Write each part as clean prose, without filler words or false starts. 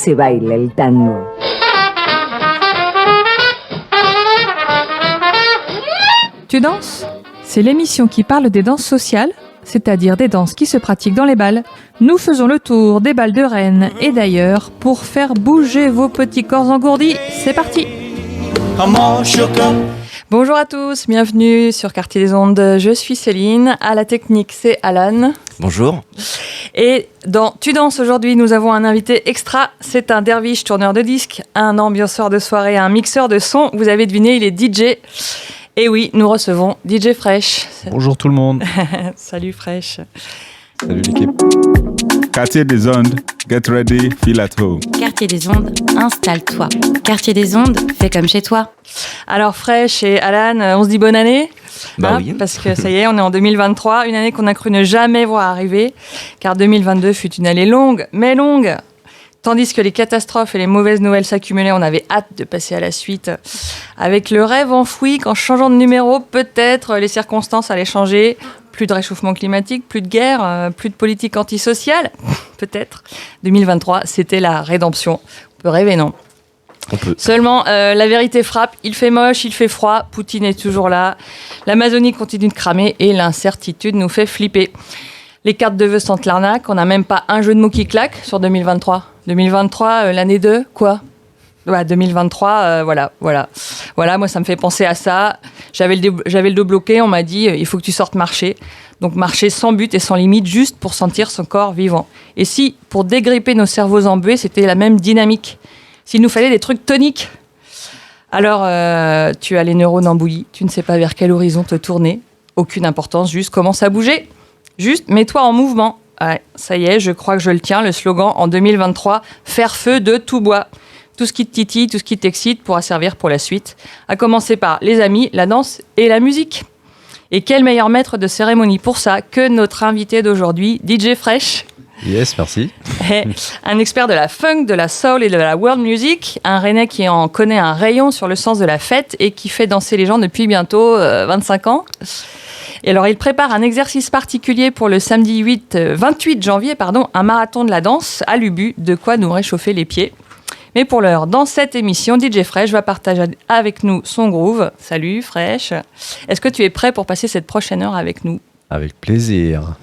se baila el tango. Tu danses ? C'est l'émission qui parle des danses sociales, c'est-à-dire des danses qui se pratiquent dans les bals. Nous faisons le tour des bals de Rennes et d'ailleurs pour faire bouger vos petits corps engourdis. C'est parti ! Bonjour à tous, bienvenue sur Quartier des Ondes. Je suis Céline, à la technique c'est Alan. Bonjour. Et dans Tu danses aujourd'hui, nous avons un invité extra. C'est un derviche tourneur de disques, un ambianceur de soirée, un mixeur de son. Vous avez deviné, il est DJ. Et oui, nous recevons DJ Fresh. Bonjour tout le monde. Salut Fresh. Salut l'équipe. Quartier des Ondes, get ready, feel at home. Quartier des Ondes, installe-toi. Quartier des Ondes, fais comme chez toi. Alors Fresh et Alan, on se dit bonne année ? Oui. Parce que ça y est, on est en 2023, une année qu'on a cru ne jamais voir arriver, car 2022 fut une année longue, mais longue. Tandis que les catastrophes et les mauvaises nouvelles s'accumulaient, on avait hâte de passer à la suite. Avec le rêve enfoui qu'en changeant de numéro, peut-être les circonstances allaient changer. Plus de réchauffement climatique, plus de guerre, plus de politique antisociale, peut-être. 2023, c'était la rédemption. On peut rêver, non ? On peut. Seulement, la vérité frappe. Il fait moche, il fait froid. Poutine est toujours là. L'Amazonie continue de cramer et l'incertitude nous fait flipper. Les cartes de vœux sentent l'arnaque. On n'a même pas un jeu de mots qui claque sur 2023. 2023, l'année 2, quoi ? 2023, voilà. Voilà, moi, ça me fait penser à ça. J'avais le dos bloqué. On m'a dit, il faut que tu sortes marcher. Donc, marcher sans but et sans limite, juste pour sentir son corps vivant. Et si, pour dégripper nos cerveaux embués, c'était la même dynamique ? S'il nous fallait des trucs toniques. Alors, tu as les neurones en bouillie, tu ne sais pas vers quel horizon te tourner. Aucune importance, juste commence à bouger. Juste, mets-toi en mouvement. Ouais, ça y est, je crois que je le tiens, le slogan en 2023, faire feu de tout bois. Tout ce qui te titille, tout ce qui t'excite pourra servir pour la suite. À commencer par les amis, la danse et la musique. Et quel meilleur maître de cérémonie pour ça que notre invité d'aujourd'hui, DJ Fresh. Yes, merci. Un expert de la funk, de la soul et de la world music, un Rennais qui en connaît un rayon sur le sens de la fête et qui fait danser les gens depuis bientôt 25 ans. Et alors, il prépare un exercice particulier pour le samedi 28 janvier, un marathon de la danse à l'Ubu, de quoi nous réchauffer les pieds. Mais pour l'heure, dans cette émission, DJ Fresh va partager avec nous son groove. Salut Fresh. Est-ce que tu es prêt pour passer cette prochaine heure avec nous ? Avec plaisir.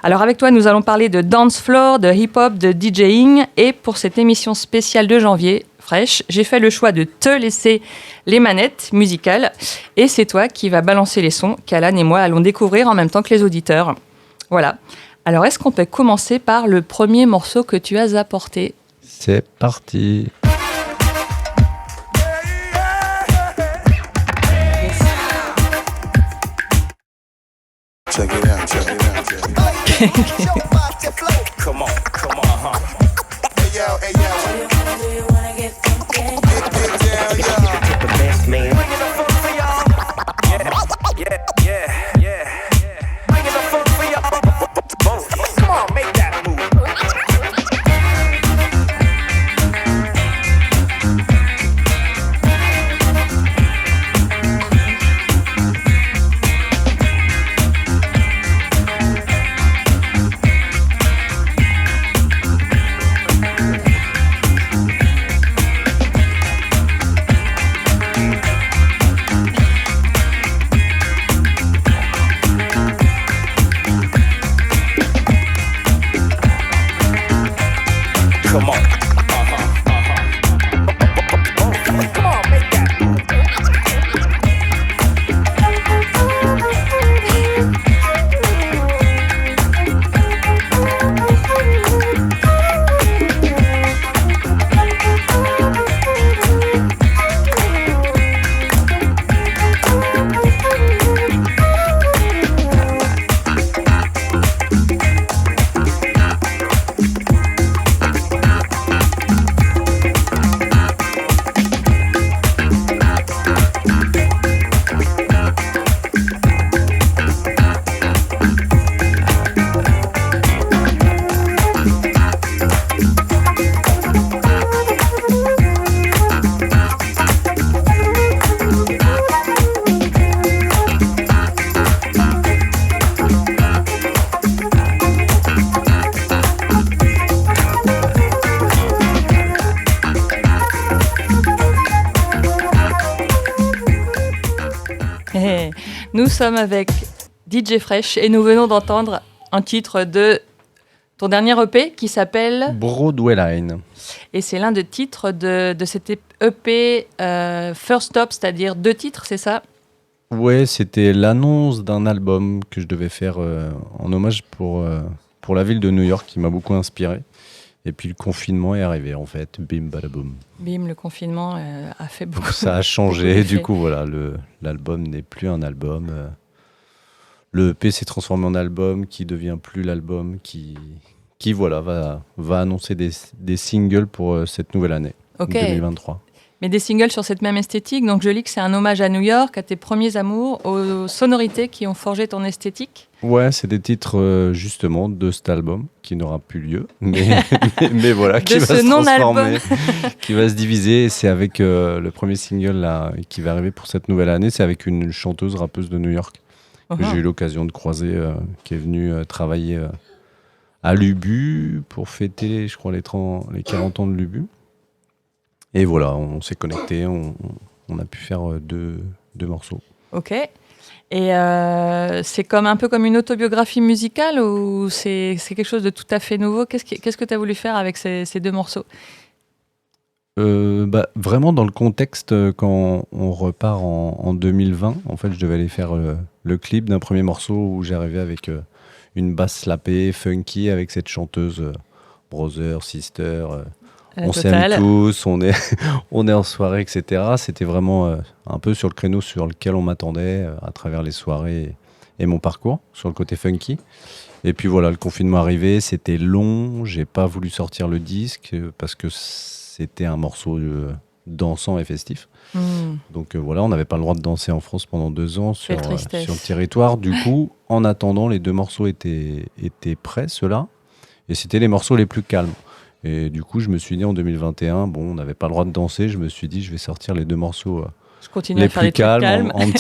Alors avec toi, nous allons parler de dance floor, de hip-hop, de DJing. Et pour cette émission spéciale de janvier, Fresh, j'ai fait le choix de te laisser les manettes musicales. Et c'est toi qui vas balancer les sons qu'Alan et moi allons découvrir en même temps que les auditeurs. Voilà. Alors est-ce qu'on peut commencer par le premier morceau que tu as apporté ? C'est parti. Check it out, check it out, check it out. Come on, Hey yo, hey yo. Do you wanna get funky? Get down, yo. The best man. Bringing the funk for y'all. Yeah. Bringing the funk for y'all. Come on, make that move. Nous sommes avec DJ Fresh et nous venons d'entendre un titre de ton dernier EP qui s'appelle Broadway Line. Et c'est l'un des titres de cet EP First Stop, c'est-à-dire 2 titres, c'est ça? Ouais, c'était l'annonce d'un album que je devais faire en hommage pour la ville de New York qui m'a beaucoup inspiré. Et puis le confinement est arrivé en fait, bim badaboum. Bim, le confinement a fait beaucoup. Ça a changé, beaucoup d'effets. du coup voilà, l'album n'est plus un album. Le EP s'est transformé en album qui devient plus l'album qui voilà, va annoncer des singles pour cette nouvelle année, Ok. 2023. Mais des singles sur cette même esthétique, donc je lis que c'est un hommage à New York, à tes premiers amours, aux sonorités qui ont forgé ton esthétique. Ouais, c'est des titres justement de cet album qui n'aura plus lieu, mais voilà, qui De va ce se non-album. transformer, qui va se diviser. Et c'est avec le premier single là, qui va arriver pour cette nouvelle année, c'est avec une chanteuse rappeuse de New York que j'ai eu l'occasion de croiser, qui est venue travailler à l'Ubu pour fêter, je crois, les 40 ans de l'Ubu. Et voilà, on s'est connectés, on a pu faire deux morceaux. Ok. Et c'est un peu comme une autobiographie musicale ou c'est quelque chose de tout à fait nouveau? Qu'est-ce que tu as voulu faire avec ces 2 morceaux? Vraiment dans le contexte, quand on repart en 2020, en fait, je devais aller faire le clip d'un premier morceau où j'arrivais avec une basse slappée, funky, avec cette chanteuse brother, sister. On s'aime tous, on est en soirée, etc. C'était vraiment un peu sur le créneau sur lequel on m'attendait à travers les soirées et mon parcours sur le côté funky. Et puis voilà, le confinement arrivé, c'était long, j'ai pas voulu sortir le disque parce que c'était un morceau dansant et festif. Donc voilà, on n'avait pas le droit de danser en France pendant 2 ans sur le territoire. Du coup, en attendant, les 2 morceaux étaient prêts, ceux-là, et c'était les morceaux les plus calmes. Et du coup, je me suis dit en 2021, bon, on n'avait pas le droit de danser, je me suis dit, je vais sortir les 2 morceaux les plus calmes, un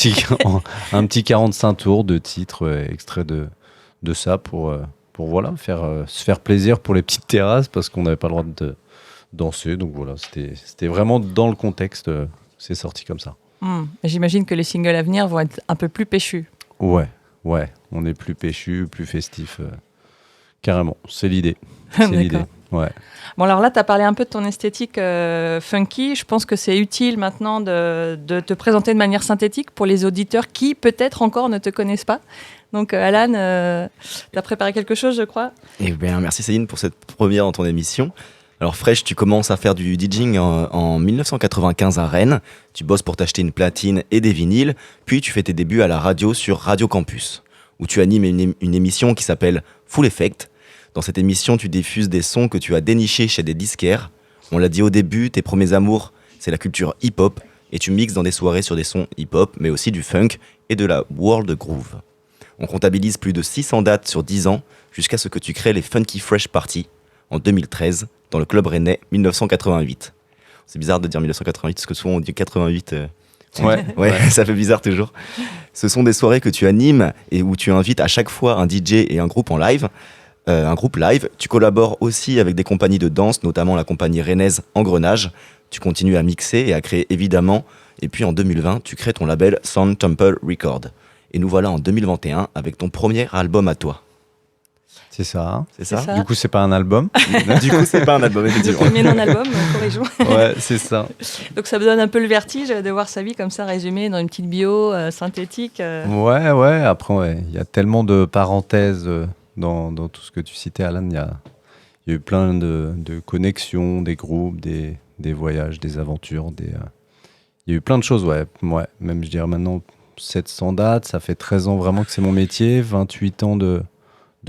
petit 45 tours de titres extraits de ça pour voilà, se faire plaisir pour les petites terrasses parce qu'on n'avait pas le droit de danser. Donc voilà, c'était vraiment dans le contexte, c'est sorti comme ça. J'imagine que les singles à venir vont être un peu plus péchus. Ouais, on est plus péchu, plus festif, carrément, c'est l'idée. C'est l'idée. Ouais. Bon, alors là, tu as parlé un peu de ton esthétique funky. Je pense que c'est utile maintenant de te présenter de manière synthétique pour les auditeurs qui, peut-être encore, ne te connaissent pas. Donc, Alan, tu as préparé quelque chose, je crois. Eh bien, merci Céline pour cette première dans ton émission. Alors, Fresh, tu commences à faire du DJing en 1995 à Rennes. Tu bosses pour t'acheter une platine et des vinyles. Puis, tu fais tes débuts à la radio sur Radio Campus, où tu animes une émission qui s'appelle Full Effect. Dans cette émission, tu diffuses des sons que tu as dénichés chez des disquaires. On l'a dit au début, tes premiers amours, c'est la culture hip-hop, et tu mixes dans des soirées sur des sons hip-hop, mais aussi du funk et de la world groove. On comptabilise plus de 600 dates sur 10 ans, jusqu'à ce que tu crées les Funky Fresh Party en 2013, dans le club rennais 1988. C'est bizarre de dire 1988, parce que souvent on dit 88. Ouais, ça fait bizarre toujours. Ce sont des soirées que tu animes et où tu invites à chaque fois un DJ et un groupe en live. Un groupe live. Tu collabores aussi avec des compagnies de danse, notamment la compagnie rennaise Engrenage. Tu continues à mixer et à créer évidemment. Et puis en 2020, tu crées ton label Sound Temple Record. Et nous voilà en 2021 avec ton premier album à toi. C'est ça. C'est ça. Du coup, c'est pas un album. Du coup, c'est pas un album, effectivement. Le premier non-album, corrigeons. Ouais, c'est ça. Donc, ça me donne un peu le vertige de voir sa vie comme ça résumée dans une petite bio synthétique. Ouais. Après, il y a tellement de parenthèses dans tout ce que tu citais, Alan. Il y a eu plein de connexions, des groupes, des voyages, des aventures. Il y a eu plein de choses, ouais. Même, je dirais maintenant, 700 dates. Ça fait 13 ans vraiment que c'est mon métier. 28 ans de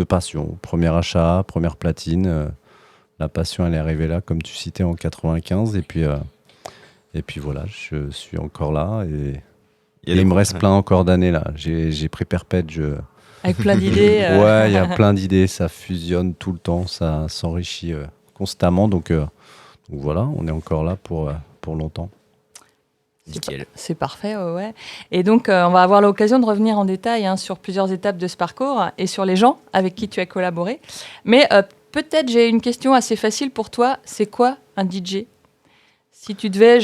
passion. Premier achat, première platine. La passion, elle est arrivée là, comme tu citais, en 95. Et puis voilà, je suis encore là. Et il me reste plein encore d'années là. J'ai pris perpète. Avec plein d'idées. Ouais, il y a plein d'idées. Ça fusionne tout le temps. Ça s'enrichit constamment. Donc voilà, on est encore là pour longtemps. C'est parfait, ouais. Et donc, on va avoir l'occasion de revenir en détail sur plusieurs étapes de ce parcours et sur les gens avec qui tu as collaboré. Mais peut-être j'ai une question assez facile pour toi. C'est quoi un DJ ? Si tu devais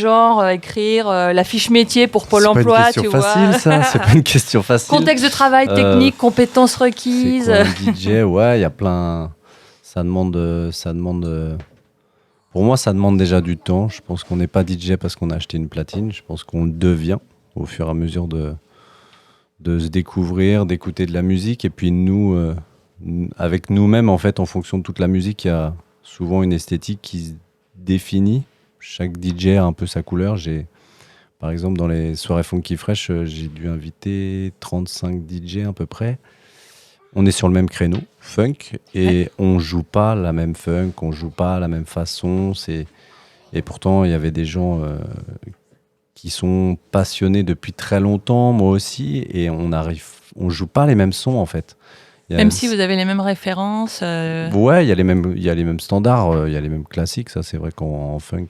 écrire la fiche métier pour Pôle C'est pas emploi, une tu question vois. facile, ça. C'est pas une question facile. Contexte de travail, technique, compétences requises. C'est quoi un DJ? Ouais, il y a plein. Ça demande. Pour moi, ça demande déjà du temps. Je pense qu'on n'est pas DJ parce qu'on a acheté une platine. Je pense qu'on le devient au fur et à mesure de se découvrir, d'écouter de la musique. Et puis nous, avec nous-mêmes, en fait, en fonction de toute la musique, il y a souvent une esthétique qui se définit. Chaque DJ a un peu sa couleur. Par exemple, dans les soirées Funky Fresh, j'ai dû inviter 35 DJ à peu près. On est sur le même créneau, funk, et on joue pas la même funk, on joue pas la même façon. Et pourtant, il y avait des gens qui sont passionnés depuis très longtemps, moi aussi, et on joue pas les mêmes sons en fait. Même si vous avez les mêmes références. Ouais, il y a les mêmes standards, il y a les mêmes classiques. Ça, c'est vrai qu'en funk,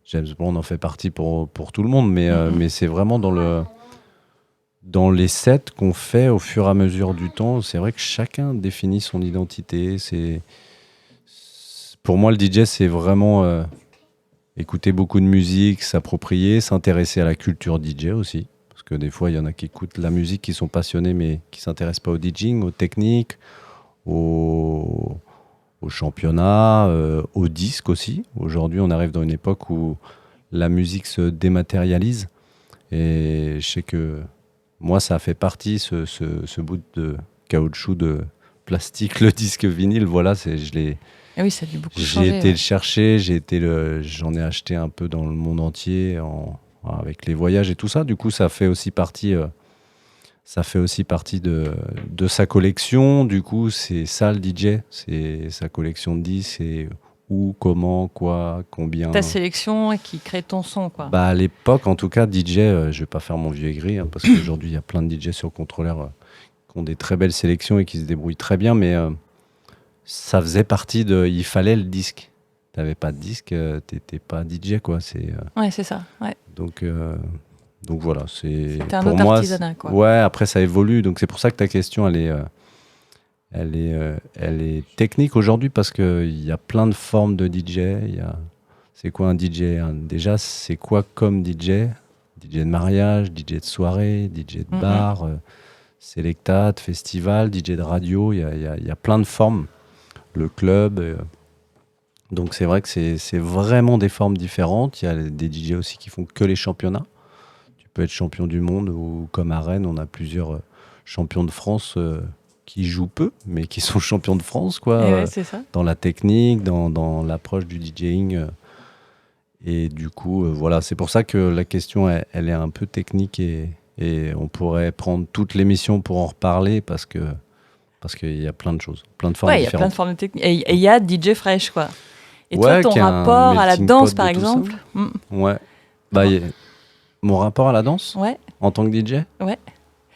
James Bond en fait partie pour tout le monde, mais c'est vraiment dans les sets qu'on fait au fur et à mesure du temps. C'est vrai que chacun définit son identité. Pour moi, le DJ, c'est vraiment écouter beaucoup de musique, s'approprier, s'intéresser à la culture DJ aussi. Parce que des fois, il y en a qui écoutent la musique, qui sont passionnés, mais qui ne s'intéressent pas au DJing, aux techniques, au championnat, au disque aussi. Aujourd'hui, on arrive dans une époque où la musique se dématérialise. Et je sais que moi, ça a fait partie, ce bout de caoutchouc, de plastique, le disque vinyle. Voilà, Ah oui, ça a dû beaucoup changer. J'ai été le chercher, j'en ai acheté un peu dans le monde entier, avec les voyages et tout ça. Du coup, ça fait aussi partie de sa collection. Du coup, c'est ça le DJ, c'est sa collection de disques, c'est où, comment, quoi, combien. Ta sélection qui crée ton son, quoi. À l'époque, en tout cas, DJ, je vais pas faire mon vieux aigri, parce qu'aujourd'hui, il y a plein de DJ sur contrôleur qui ont des très belles sélections et qui se débrouillent très bien, mais ça faisait partie il fallait le disque. T'avais pas de disque, t'étais pas DJ, quoi. Ouais, c'est ça. Ouais. Donc voilà, C'était un pour autre moi, artisanat, quoi. Ouais, après ça évolue, donc c'est pour ça que ta question, elle est technique aujourd'hui, parce qu'il y a plein de formes de DJ. C'est quoi un DJ? Déjà, c'est quoi comme DJ? DJ de mariage, DJ de soirée, DJ de bar, selectat, festival, DJ de radio. Il y a plein de formes. Le club. Donc c'est vrai que c'est vraiment des formes différentes. Il y a des DJ aussi qui font que les championnats. Tu peux être champion du monde, ou comme à Rennes, on a plusieurs champions de France qui jouent peu, mais qui sont champions de France, quoi. Ouais, c'est ça. Dans la technique, dans l'approche du DJing. Et du coup, voilà, c'est pour ça que la question, elle est un peu technique, et on pourrait prendre toute l'émission pour en reparler, parce qu'il y a plein de choses, plein de formes différentes. Il y a plein de formes de techniques. Et il y a DJ Fresh, quoi. Et Ouais, toi, ton qui est un rapport à la melting danse, pot par de tout ça. exemple. Ouais. Mon rapport à la danse, Ouais. en tant que DJ. Ouais.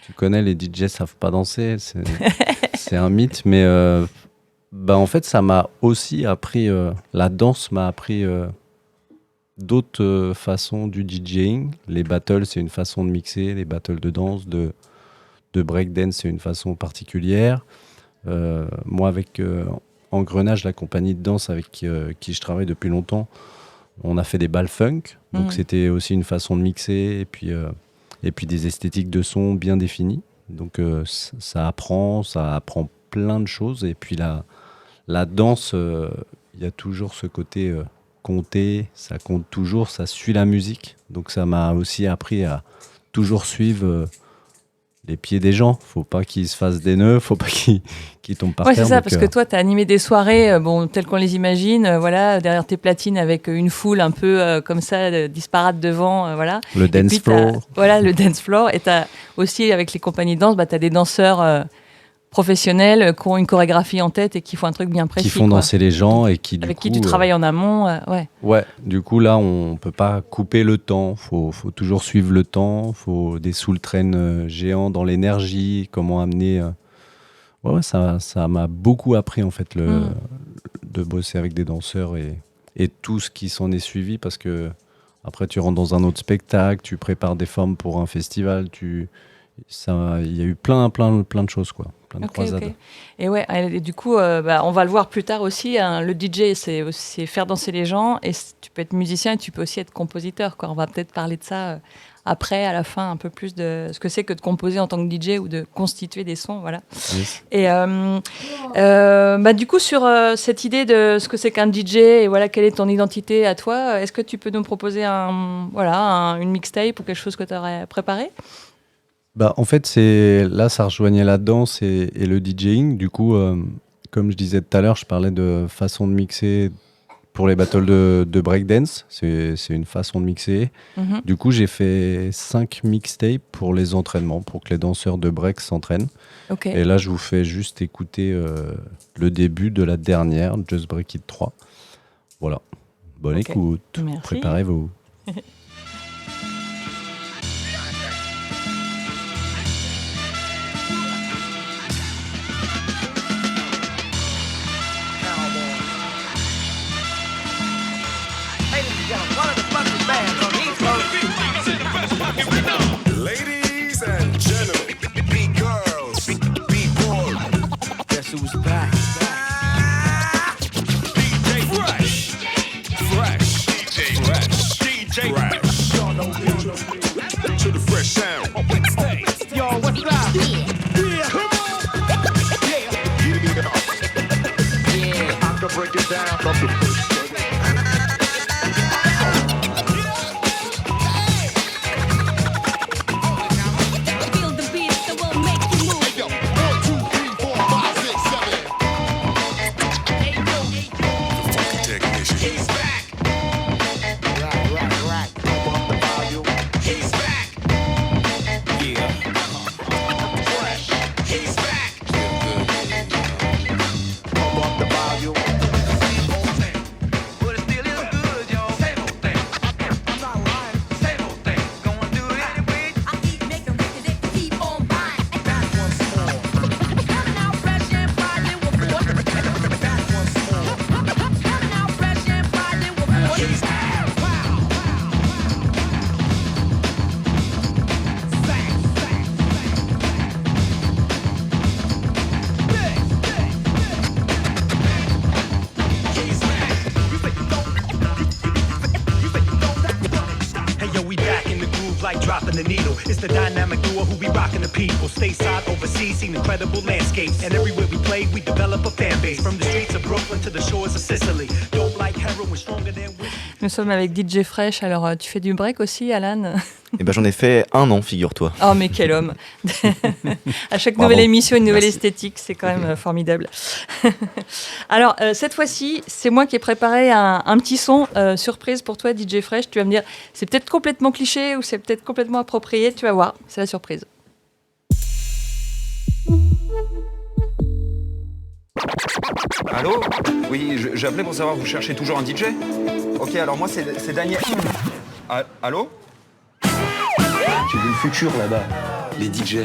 Tu connais, les DJ savent pas danser, c'est un mythe, mais en fait, ça m'a aussi appris, la danse m'a appris d'autres façons du DJing. Les battles, c'est une façon de mixer, les battles de danse, de breakdance, c'est une façon particulière. Moi, avec Engrenage, la compagnie de danse avec qui je travaille depuis longtemps, on a fait des balles funk, donc c'était aussi une façon de mixer, et puis des esthétiques de son bien définies. Donc ça apprend plein de choses. Et puis la danse, il y a toujours ce côté compter, ça compte toujours, ça suit la musique. Donc ça m'a aussi appris à toujours suivre les pieds des gens. Faut pas qu'ils se fassent des nœuds, faut pas qu'ils tombent par terre. Ouais, c'est ça, donc, parce que toi, tu as animé des soirées telles qu'on les imagine, voilà, derrière tes platines, avec une foule un peu comme ça, disparate devant, voilà. le dance puis, floor. Voilà, le dance floor. Et tu as aussi, avec les compagnies de danse, tu as des danseurs professionnels qui ont une chorégraphie en tête et qui font un truc bien précis. Qui font danser les gens, et qui, du avec coup, qui tu travailles en amont, ouais. Ouais, du coup, là, on peut pas couper le temps. Faut toujours suivre le temps. Faut des soul train géants dans l'énergie. Comment amener. Ouais, ça m'a beaucoup appris, en fait, de bosser avec des danseurs et tout ce qui s'en est suivi, parce que après, tu rentres dans un autre spectacle, tu prépares des formes pour un festival, il y a eu plein de choses, quoi. Plein de croisades. Ok. Et ouais, et du coup, on va le voir plus tard aussi. Hein, le DJ, c'est faire danser les gens. Et tu peux être musicien et tu peux aussi être compositeur, quoi. On va peut-être parler de ça après, à la fin, un peu plus de ce que c'est que de composer en tant que DJ ou de constituer des sons, voilà. Yes. Et du coup, sur cette idée de ce que c'est qu'un DJ et voilà, quelle est ton identité à toi, est-ce que tu peux nous proposer une mixtape ou quelque chose que tu aurais préparé ? En fait, ça rejoignait la danse et le DJing. Du coup, comme je disais tout à l'heure, je parlais de façon de mixer pour les battles de breakdance. C'est une façon de mixer. Mm-hmm. Du coup, j'ai fait 5 mixtapes pour les entraînements, pour que les danseurs de break s'entraînent. Ok. Et là, je vous fais juste écouter le début de la dernière, Just Break It 3. Voilà. Bonne Ok. écoute. Merci. Préparez-vous. Ladies and gentlemen, big girls, big boys. Guess who's back? DJ Fresh. Fresh. DJ Fresh. DJ Fresh. To the fresh sound. Yo, what's up? Yeah. Come on. Yeah. I can break it down from the first. Dropping the needle. It's the dynamic duo who be rocking the people. Stateside, overseas, seen incredible landscapes. And everywhere we play, we develop a fan base. From the streets of Brooklyn to the shores of Sicily. Dope like heroin, stronger than whiskey. Nous sommes avec DJ Fresh. Alors, tu fais du break aussi, Alan ? Et j'en ai fait 1 an, figure-toi. Oh, mais quel homme. À chaque Bravo. nouvelle émission, une nouvelle Merci. esthétique. C'est quand même formidable. Alors, cette fois-ci, c'est moi qui ai préparé un petit son surprise pour toi, DJ Fresh. Tu vas me dire, c'est peut-être complètement cliché ou c'est peut-être complètement approprié. Tu vas voir, c'est la surprise. Allô ? Oui, j'appelais pour savoir, vous cherchez toujours un DJ ? Ok, alors moi c'est Daniel. Allô ? J'ai vu le futur là-bas. Les DJ,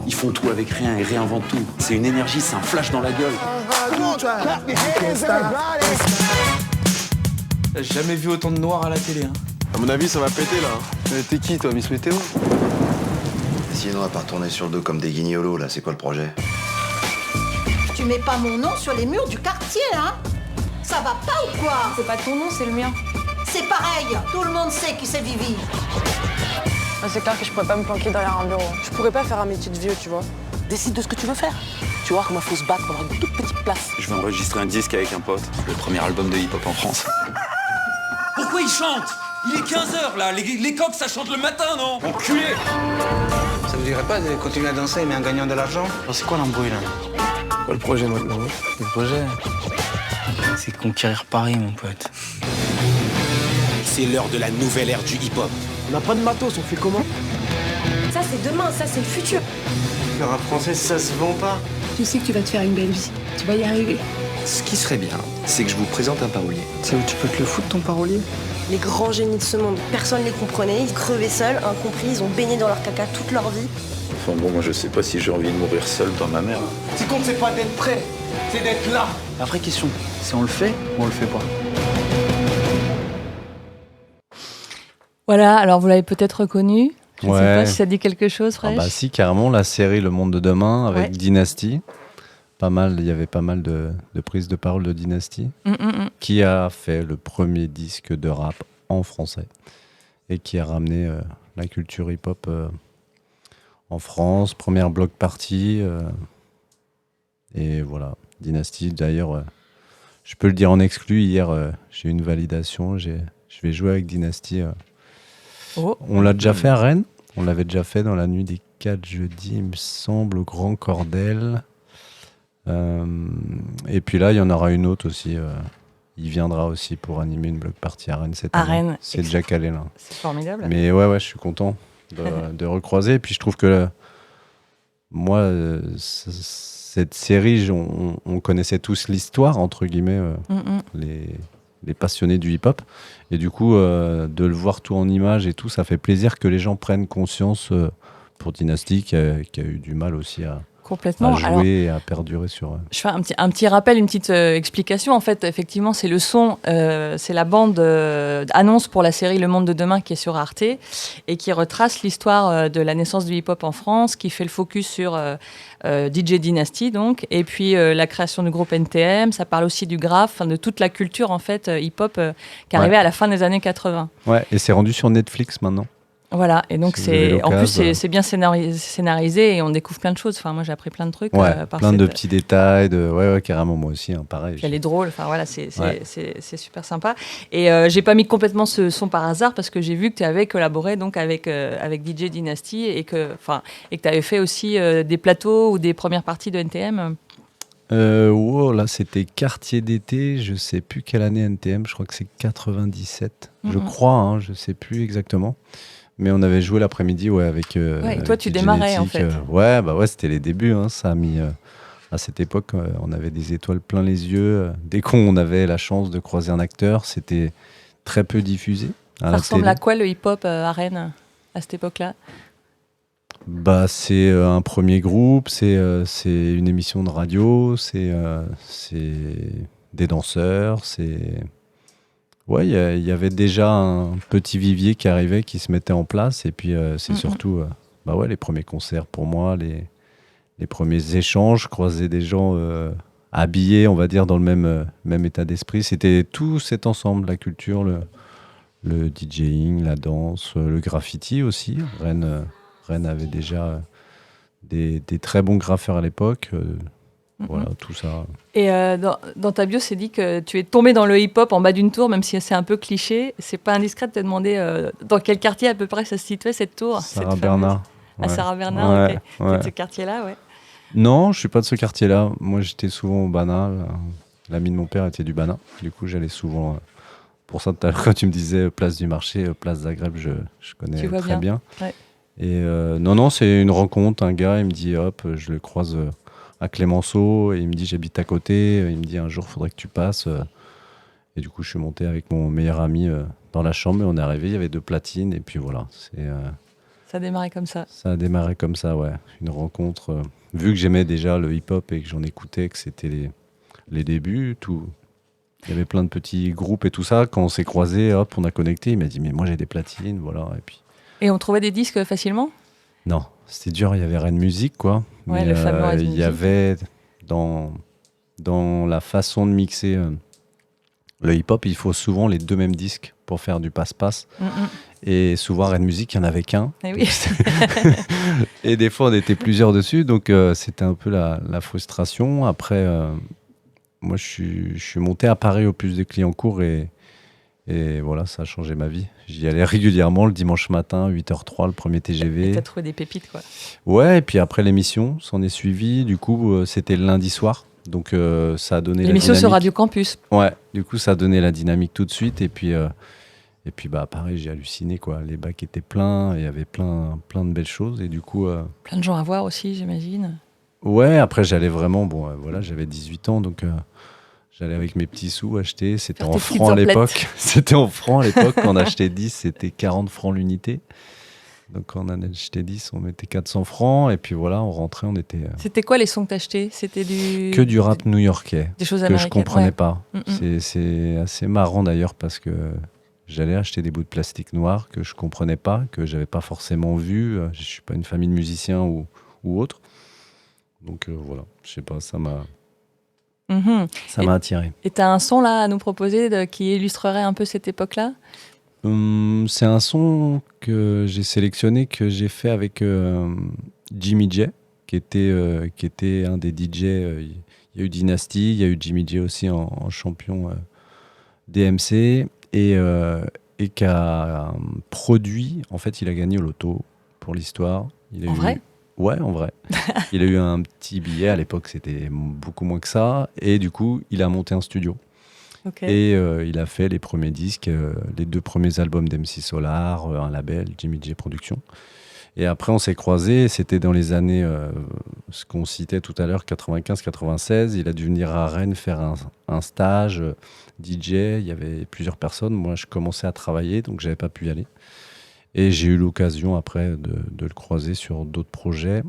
ils font tout avec rien et réinventent tout. C'est une énergie, c'est un flash dans la gueule. J'ai jamais vu autant de noirs à la télé. Hein. À mon avis, ça va péter là. Mais t'es qui toi, Miss Météo ? Sinon, on va pas retourner sur le dos comme des guignolos là, c'est quoi le projet ? Tu mets pas mon nom sur les murs du quartier, hein ? Ça va pas ou quoi ? C'est pas ton nom, c'est le mien. C'est pareil, tout le monde sait qui c'est Vivi. C'est clair que je pourrais pas me planquer derrière un bureau. Je pourrais pas faire un métier de vieux, tu vois. Décide de ce que tu veux faire. Tu vois comment il faut se battre pour avoir une toute petite place. Je vais enregistrer un disque avec un pote. Le premier album de hip-hop en France. Pourquoi il chante ? Il est 15h là, les coqs ça chante le matin, non ? Enculé ! Ça vous dirait pas de continuer à danser mais en gagnant de l'argent ? C'est quoi l'embrouille là ? Quoi le projet maintenant ? Le projet, c'est conquérir Paris, mon pote. C'est l'heure de la nouvelle ère du hip-hop. On n'a pas de matos, on fait comment ? Ça c'est demain, ça c'est le futur. Le rap français, ça se vend pas. Tu sais que tu vas te faire une belle vie. Tu vas y arriver. Ce qui serait bien, c'est que je vous présente un parolier. Tu sais où tu peux te le foutre ton parolier ? Les grands génies de ce monde, personne ne les comprenait, ils crevaient seuls, incompris, ils ont baigné dans leur caca toute leur vie. Enfin bon, moi je sais pas si j'ai envie de mourir seul dans ma mère. Ce qui compte, c'est pas d'être prêt, c'est d'être là. Après question, c'est on le fait ou on le fait pas ? Voilà, alors vous l'avez peut-être reconnu, Je sais pas si ça dit quelque chose, Fresh. Bah si, carrément, la série Le Monde de Demain avec Dynasty. Il y avait pas mal de prises de parole de Dynasty, qui a fait le premier disque de rap en français et qui a ramené la culture hip-hop en France, première block party. Et voilà, Dynasty, d'ailleurs, je peux le dire en exclu, hier j'ai eu une validation, je vais jouer avec Dynasty. On l'a déjà fait à Rennes, on l'avait déjà fait dans la nuit des 4 jeudis, il me semble, au Grand Cordel. Et puis là, il y en aura une autre aussi. Il viendra aussi pour animer une block party à Rennes cette année. Rennes, c'est déjà calé là. C'est formidable. Mais ouais, je suis content de recroiser. Et puis je trouve que moi, cette série, on connaissait tous l'histoire, entre guillemets, les passionnés du hip-hop. Et du coup, de le voir tout en images et tout, ça fait plaisir que les gens prennent conscience pour Dynasty, qui a eu du mal aussi à jouer et à perdurer sur... Je fais un petit rappel, une petite explication. En fait, effectivement, c'est le son, c'est la bande annonce pour la série Le Monde de Demain qui est sur Arte et qui retrace l'histoire de la naissance du hip-hop en France, qui fait le focus sur DJ Dynasty, donc, et puis la création du groupe NTM. Ça parle aussi du graphe, de toute la culture en fait hip-hop qui arrivait à la fin des années 80. Ouais, et c'est rendu sur Netflix maintenant. Voilà, et donc en plus c'est bien scénarisé et on découvre plein de choses. Enfin, moi j'ai appris plein de trucs. Plein de petits détails, carrément, moi aussi, pareil. Elle est drôle, enfin voilà, c'est super sympa. Et j'ai pas mis complètement ce son par hasard parce que j'ai vu que tu avais collaboré donc avec DJ Dynasty et que tu avais fait aussi des plateaux ou des premières parties de NTM. Là c'était Quartier d'été, je sais plus quelle année NTM, je crois que c'est 97, je crois, je sais plus exactement. Mais on avait joué l'après-midi avec. Et toi, tu démarrais en fait. C'était les débuts. Ça a mis. À cette époque, on avait des étoiles plein les yeux. Dès qu'on avait la chance de croiser un acteur, c'était très peu diffusé. Ça ressemble à quoi le hip-hop à Rennes à cette époque-là ? C'est un premier groupe, c'est une émission de radio, c'est des danseurs, c'est. Ouais, il y avait déjà un petit vivier qui arrivait, qui se mettait en place. Et puis, c'est surtout les premiers concerts pour moi, les premiers échanges, croiser des gens habillés, on va dire, dans le même état d'esprit. C'était tout cet ensemble, la culture, le DJing, la danse, le graffiti aussi. Rennes avait déjà des très bons graffeurs à l'époque. Voilà, tout ça. Et dans ta bio, c'est dit que tu es tombé dans le hip-hop en bas d'une tour, même si c'est un peu cliché. C'est pas indiscret de te demander dans quel quartier à peu près ça se situait, cette tour. Sarah Bernard. À Sarah Bernard, ok. Ouais. De ce quartier-là, ouais. Non, je suis pas de ce quartier-là. Moi, j'étais souvent au Bana. L'ami de mon père était du Bana. Du coup, j'allais souvent... Pour ça, tout à l'heure, quand tu me disais place du marché, place Zagreb, je connais très bien. Ouais. Et non, c'est une rencontre. Un gars, il me dit, hop, je le croise... à Clémenceau, et il me dit j'habite à côté, il me dit un jour il faudrait que tu passes, et du coup je suis monté avec mon meilleur ami dans la chambre et on est arrivé, il y avait 2 platines et puis voilà. Ça a démarré comme ça. Ça a démarré comme ça, ouais. Une rencontre, vu que j'aimais déjà le hip-hop et que j'en écoutais, que c'était les débuts, tout. Il y avait plein de petits groupes et tout ça, quand on s'est croisés, hop, on a connecté, il m'a dit mais moi j'ai des platines, voilà. Et on trouvait des disques facilement ? Non, c'était dur, il y avait Rennes Musique, quoi. Ouais, mais le fameux Rennes Musique. Il y avait dans la façon de mixer le hip-hop, il faut souvent les 2 mêmes disques pour faire du passe-passe. Et souvent, Rennes Musique, il n'y en avait qu'un. Et, oui. Et des fois, on était plusieurs dessus, donc c'était un peu la frustration. Après, moi, je suis monté à Paris au Puce de Clignancourt et voilà, ça a changé ma vie. J'y allais régulièrement le dimanche matin, 8h03, le premier TGV. Et t'as trouvé des pépites, quoi. Ouais, et puis après l'émission, s'en est suivi. Du coup, c'était le lundi soir. Donc, ça a donné l'émission sur Radio Campus. Ouais, du coup, ça a donné la dynamique tout de suite. Et puis pareil, j'ai halluciné, quoi. Les bacs étaient pleins, il y avait plein de belles choses. Et du coup... Plein de gens à voir aussi, j'imagine. Ouais, après, j'allais vraiment... voilà, j'avais 18 ans, donc... J'allais avec mes petits sous acheter, c'était en francs à l'époque. C'était en francs à l'époque, quand on achetait 10, c'était 40 francs l'unité. Donc quand on en achetait 10, on mettait 400 francs, et puis voilà, on rentrait, on était... C'était quoi les sons que t'achetais ? C'était que du rap new-yorkais, des choses que américaines. Je comprenais pas. C'est assez marrant d'ailleurs, parce que j'allais acheter des bouts de plastique noir que je comprenais pas, que j'avais pas forcément vu. Je suis pas une famille de musiciens ou autre. Donc voilà, je sais pas, ça m'a attiré. Et tu as un son là à nous proposer qui illustrerait un peu cette époque-là ? C'est un son que j'ai sélectionné, que j'ai fait avec Jimmy J, qui était un des DJ. Il y a eu Dynasty, il y a eu Jimmy J aussi en champion DMC, et qui a produit. En fait, il a gagné au loto pour l'histoire. En vrai ? Ouais, en vrai. Il a eu un petit billet, à l'époque c'était beaucoup moins que ça, et du coup il a monté un studio. Et il a fait les premiers disques, les 2 premiers albums d'MC Solar, un label, Jimmy J Productions. Et après on s'est croisés, c'était dans les années, ce qu'on citait tout à l'heure, 95-96, il a dû venir à Rennes faire un stage DJ, il y avait plusieurs personnes, moi je commençais à travailler donc j'avais pas pu y aller. Et j'ai eu l'occasion après de le croiser sur d'autres projets,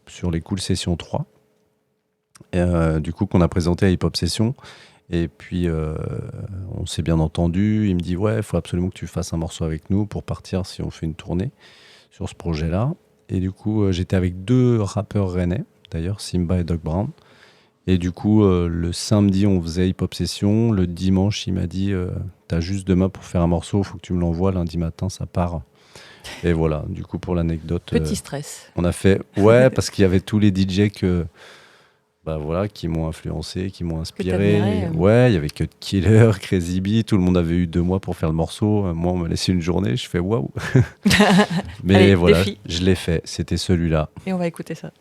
sur les Cool Sessions 3, du coup qu'on a présenté à Hip Hop Session. Et puis on s'est bien entendu, il me dit ouais, il faut absolument que tu fasses un morceau avec nous pour partir si on fait une tournée sur ce projet-là. Et du coup j'étais avec 2 rappeurs rennais, d'ailleurs Simba et Doc Brown. Et du coup le samedi on faisait Hip Hop Session, le dimanche il m'a dit t'as juste demain pour faire un morceau, il faut que tu me l'envoies, lundi matin ça part. Et voilà, du coup pour l'anecdote, petit stress. On a fait, ouais, parce qu'il y avait tous les DJ qui m'ont influencé, qui m'ont inspiré. Ouais, il y avait Cut Killer, Crazy B, tout le monde avait eu 2 mois pour faire le morceau. Moi, on m'a laissé une journée, je fais waouh. Mais allez, voilà, défi. Je l'ai fait, c'était celui-là. Et on va écouter ça.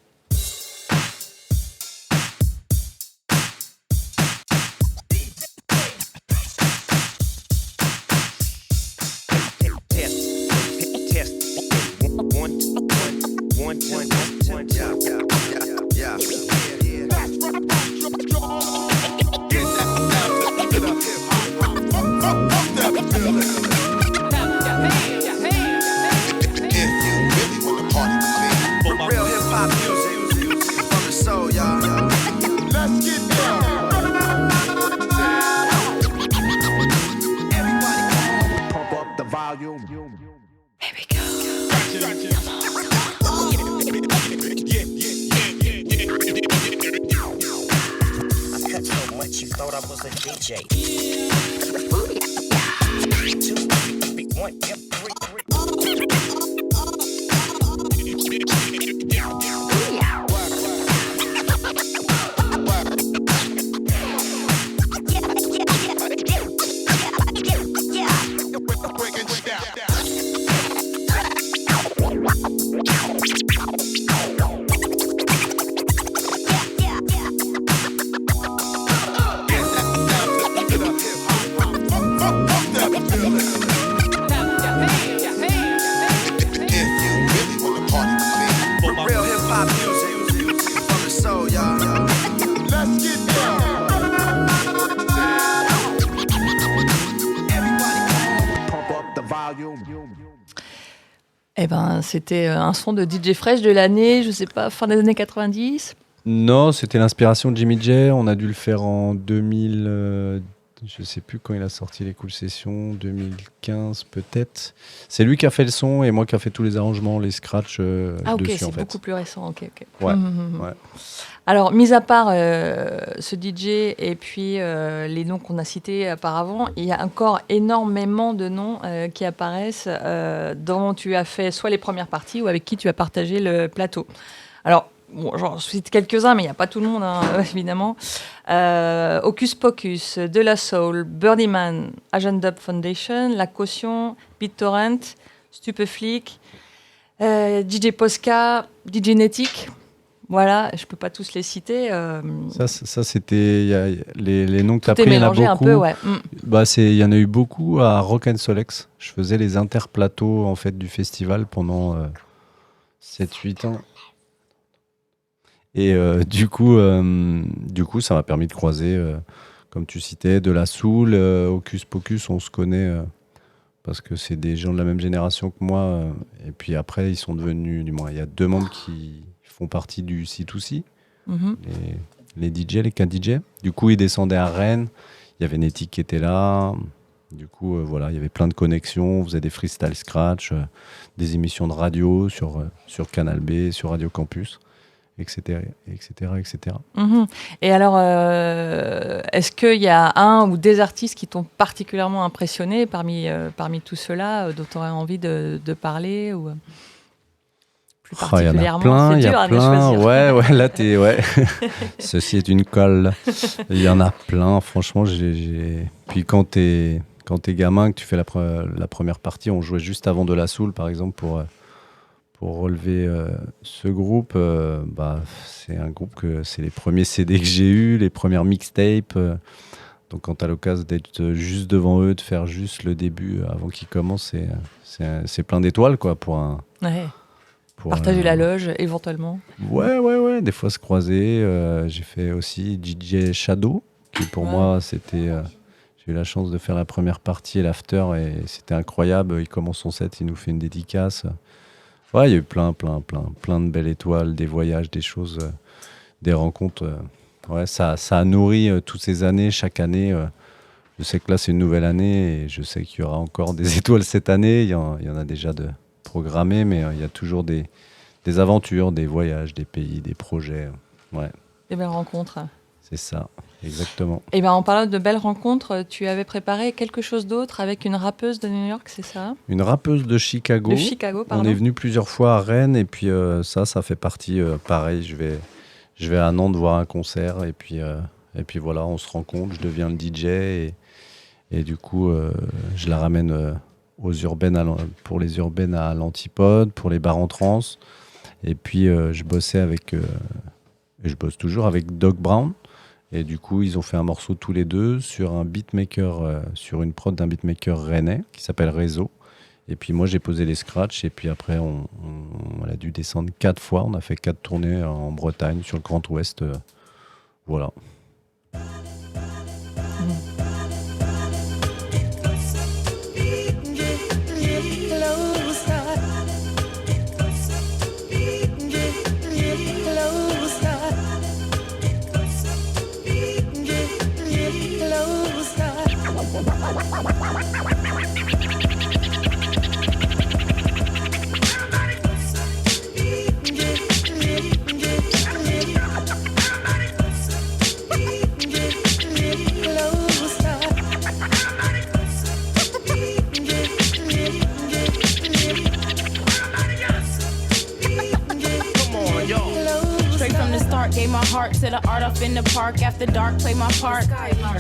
Eh ben, c'était un son de DJ Fresh de l'année, je sais pas, fin des années 90. Non, c'était l'inspiration de Jimmy J. On a dû le faire en 2000, je sais plus quand il a sorti les Cool Sessions, 2015 peut-être. C'est lui qui a fait le son et moi qui a fait tous les arrangements, les scratchs dessus, c'est en fait. beaucoup plus récent. Ok. Ouais, ouais. ouais. Alors, mis à part ce DJ et puis les noms qu'on a cités auparavant, il y a encore énormément de noms qui apparaissent dont tu as fait soit les premières parties ou avec qui tu as partagé le plateau. Alors, bon, j'en cite quelques-uns, mais il n'y a pas tout le monde, évidemment. Hocus Pocus, De La Soul, Birdie Man, Agent Dub Foundation, La Caution, BitTorrent, Stupeflick, DJ Posca, DJ Netic. Voilà, je ne peux pas tous les citer. Ça c'était les noms que tu as pris, il y en a beaucoup. Un peu, ouais. Bah, il y en a eu beaucoup à Rock and Solex. Je faisais les interplateaux en fait, du festival pendant 7-8 ans. Et du coup, ça m'a permis de croiser, comme tu citais, De La Soul, Hocus Pocus, on se connaît parce que c'est des gens de la même génération que moi. Et puis après, ils sont devenus, du moins, il y a 2 membres qui font partie du C2C, les DJ, les 4 DJ. Du coup, ils descendaient à Rennes. Il y avait Netic qui était là, Du coup, voilà, il y avait plein de connexions. On faisait des freestyle scratch, des émissions de radio sur Canal B, sur Radio Campus, etc. etc. Et alors, est-ce qu'il y a un ou des artistes qui t'ont particulièrement impressionné parmi tous ceux-là, dont tu aurais envie de parler ou plus particulièrement? Il y a plein. Ouais, là, ouais. Ceci est une colle. Il y en a plein, franchement. Puis quand t'es gamin, que tu fais la première partie, on jouait juste avant De La Soul, par exemple, pour relever ce groupe. C'est un groupe c'est les premiers CD que j'ai eus, les premières mixtapes. Donc quand tu as l'occasion d'être juste devant eux, de faire juste le début avant qu'ils commencent, c'est plein d'étoiles, quoi, pour partager la loge, éventuellement. Ouais. Des fois se croiser. J'ai fait aussi DJ Shadow, qui pour moi, c'était... j'ai eu la chance de faire la première partie et l'after, et c'était incroyable. Il commence son set, il nous fait une dédicace. Ouais, il y a eu plein de belles étoiles, des voyages, des choses, des rencontres. Ouais, ça a nourri toutes ces années, chaque année. Je sais que là, c'est une nouvelle année, et je sais qu'il y aura encore des étoiles cette année. Il y en a déjà de programmées, mais il y a toujours des aventures, des voyages, des pays, des projets. Ouais. Des belles rencontres. C'est ça, exactement. Et en parlant de belles rencontres, tu avais préparé quelque chose d'autre avec une rappeuse de New York, c'est ça? Une rappeuse de Chicago. De Chicago, pardon. On est venu plusieurs fois à Rennes, et puis ça fait partie, pareil, je vais à Nantes voir un concert, et puis voilà, on se rencontre, je deviens le DJ, et du coup, je la ramène aux urbaines, pour les urbaines à l'Antipode, pour les bars en trance, et puis je bossais avec, et je bosse toujours avec Doc Brown. Et du coup, ils ont fait un morceau tous les deux sur un beatmaker, sur une prod d'un beatmaker rennais qui s'appelle Réseau. Et puis moi, j'ai posé les scratchs. Et puis après, on a dû descendre 4 fois. On a fait 4 tournées en Bretagne, sur le Grand Ouest. Voilà. Gave my heart to the art up in the park. After dark, play my part.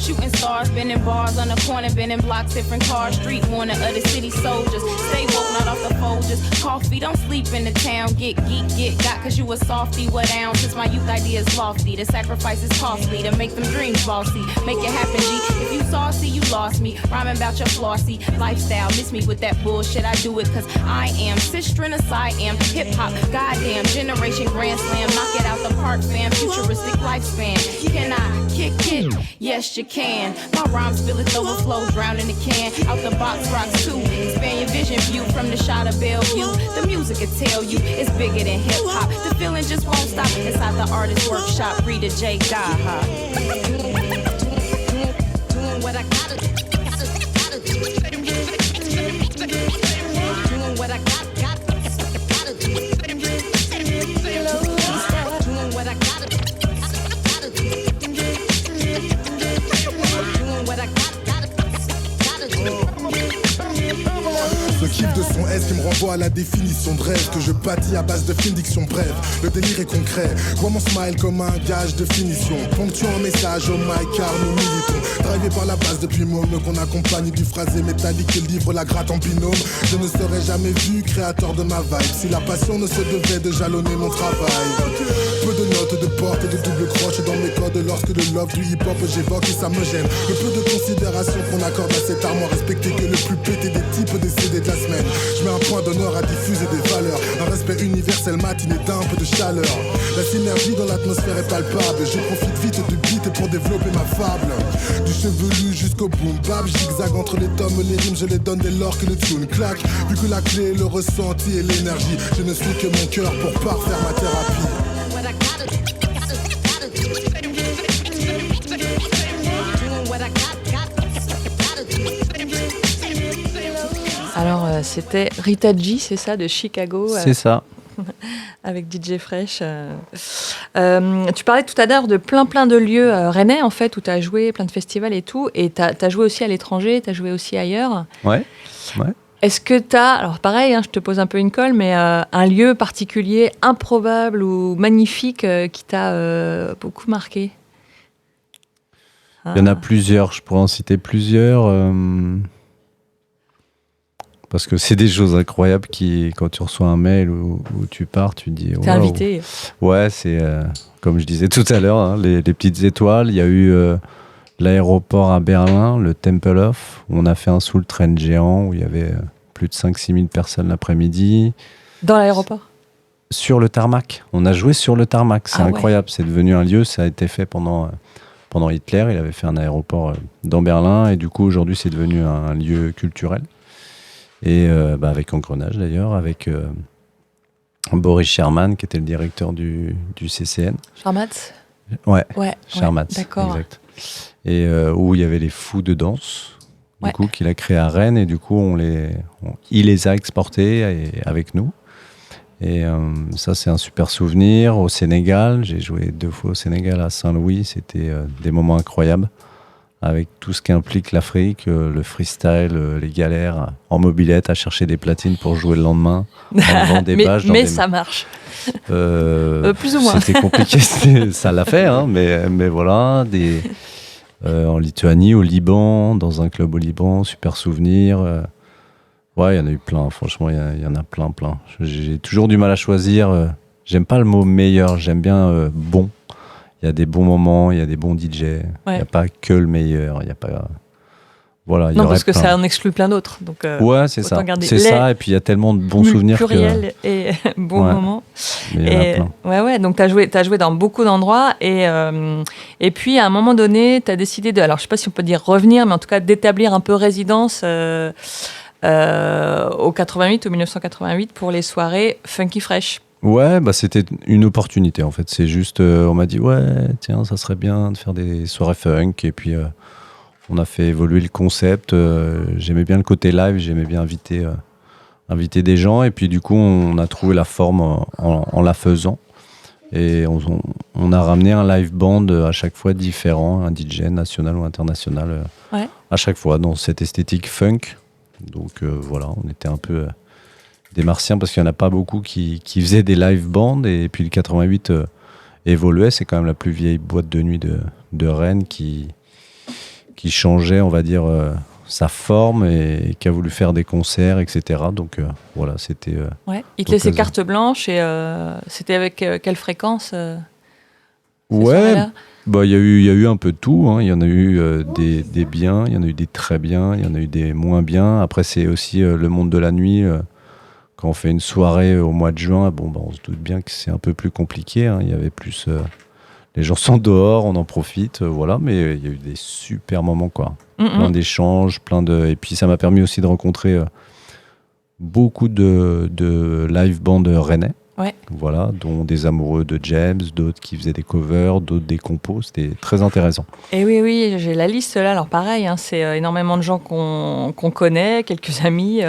Shooting stars, been in bars on the corner, been in blocks, different cars. Street warner of the city soldiers. Stay woke, not off the Folgers. Coffee, don't sleep in the town. Get geek, get got, cause you a softy. What down? Since my youth idea is lofty. The sacrifice is costly to make them dreams bossy. Make it happen, G. If you saucy, you lost me. Rhyming about your flossy lifestyle. Miss me with that bullshit. I do it cause I am Sistren, I am hip hop. Goddamn, generation grand slam. Knock it out the park, fam. Futuristic lifespan. Can I kick it? Yes, you can. My rhymes fill its overflow, drown in the can. Out the box rocks too. Expand your vision view from the shot of Bellevue. The music will tell you it's bigger than hip hop. The feeling just won't stop inside the artist workshop. Rita J. Gaha. Doing what I gotta do. Doing what I gotta do. Ce kiff de son S qui me renvoie à la définition de rêve que je bâtis à base de films diction brève. Le délire est concret, vois mon smile comme un gage de finition. Ponctuant un message au mic car nous militons. Drivé par la base depuis môme qu'on accompagne du phrasé métallique et livre la gratte en binôme. Je ne serai jamais vu créateur de ma vibe si la passion ne se devait de jalonner mon travail. Peu de notes, de portes et de double croche dans mes codes. Lorsque le love du hip-hop j'évoque et ça me gêne. Le peu de considération qu'on accorde à cet art, moi respecter que le plus pété des types décédés de la semaine. Je mets un point d'honneur à diffuser des valeurs. Un respect universel matiné d'un peu de chaleur. La synergie dans l'atmosphère est palpable. Je profite vite du beat pour développer ma fable. Du chevelu jusqu'au boom bap. Zigzag entre les tomes, les rimes je les donne dès lors que le tune claque. Vu que la clé est le ressenti et l'énergie, je ne suis que mon cœur pour parfaire ma thérapie. C'était Rita G, c'est ça, de Chicago. C'est ça. Avec DJ Fresh. Tu parlais tout à l'heure de plein de lieux rennais, en fait, où tu as joué, plein de festivals et tout. Et tu as joué aussi à l'étranger, tu as joué aussi ailleurs. Ouais. Est-ce que tu as, alors pareil, je te pose un peu une colle, mais un lieu particulier, improbable ou magnifique qui t'a beaucoup marqué? Il y en a plusieurs, je pourrais en citer plusieurs. Parce que c'est des choses incroyables qui, quand tu reçois un mail où tu pars, tu te dis... T'es invité. Ouais, c'est comme je disais tout à l'heure, les petites étoiles. Il y a eu l'aéroport à Berlin, le Tempelhof, où on a fait un Soul Train géant, où il y avait plus de 5-6 000 personnes l'après-midi. Dans l'aéroport? Sur le tarmac. On a joué sur le tarmac. C'est incroyable. Ouais. C'est devenu un lieu. Ça a été fait pendant Hitler. Il avait fait un aéroport dans Berlin. Et du coup, aujourd'hui, c'est devenu un lieu culturel. Et avec Engrenage d'ailleurs, avec Boris Sherman, qui était le directeur du CCN. Charmatz? Ouais, Charmatz, d'accord. Exact. Et où il y avait les Fous de danse, du coup, qu'il a créé à Rennes, et du coup, il les a exportés avec nous. Et ça, c'est un super souvenir. Au Sénégal, j'ai joué 2 fois au Sénégal, à Saint-Louis, c'était des moments incroyables. Avec tout ce qu'implique l'Afrique, le freestyle, les galères en mobilette à chercher des platines pour jouer le lendemain, en vendant des badges. Mais ça marche. Plus ou moins. C'était compliqué, ça l'a fait, hein, mais voilà. En Lituanie, au Liban, dans un club au Liban, super souvenir. Ouais, il y en a eu plein, franchement, il y en a plein. J'ai toujours du mal à choisir. J'aime pas le mot meilleur, j'aime bien bon. Il y a des bons moments, il y a des bons DJ. Il n'y a pas que le meilleur. Il y a pas. Voilà. Non, parce que ça en exclut plein d'autres. Donc, ouais, c'est ça. C'est ça. Et puis il y a tellement de bons souvenirs. Pluriel et bons moments. Mais il y en a plein. Ouais. Donc t'as joué dans beaucoup d'endroits et puis à un moment donné, t'as décidé de. Alors je sais pas si on peut dire revenir, mais en tout cas d'établir un peu résidence au 1988 pour les soirées Funky Fresh. Ouais, c'était une opportunité en fait. C'est juste, on m'a dit tiens, ça serait bien de faire des soirées funk, et puis on a fait évoluer le concept. J'aimais bien le côté live, j'aimais bien inviter des gens, et puis du coup on a trouvé la forme en la faisant, et on a ramené un live band à chaque fois différent, un DJ national ou international à chaque fois dans cette esthétique funk. Donc voilà, on était un peu des martiens, parce qu'il n'y en a pas beaucoup qui faisaient des live bands, et puis le 88 évoluait. C'est quand même la plus vieille boîte de nuit de Rennes qui changeait, on va dire, sa forme, et qui a voulu faire des concerts, etc. Donc voilà, c'était... il te laissait carte blanche, et c'était avec quelle fréquence Ouais, il y a eu un peu de tout, hein. Il y en a eu des biens, il y en a eu des très bien, il y en a eu des moins bien. Après, c'est aussi le monde de la nuit. Quand on fait une soirée au mois de juin, on se doute bien que c'est un peu plus compliqué, hein. Il y avait plus... les gens sont dehors, on en profite, voilà. Mais il y a eu des super moments, quoi. Plein d'échanges, et puis ça m'a permis aussi de rencontrer beaucoup de live bands rennais. Ouais. Voilà, dont des amoureux de James, d'autres qui faisaient des covers, d'autres des compos. C'était très intéressant. Et oui, j'ai la liste là. Alors pareil, hein, c'est énormément de gens qu'on connaît, quelques amis.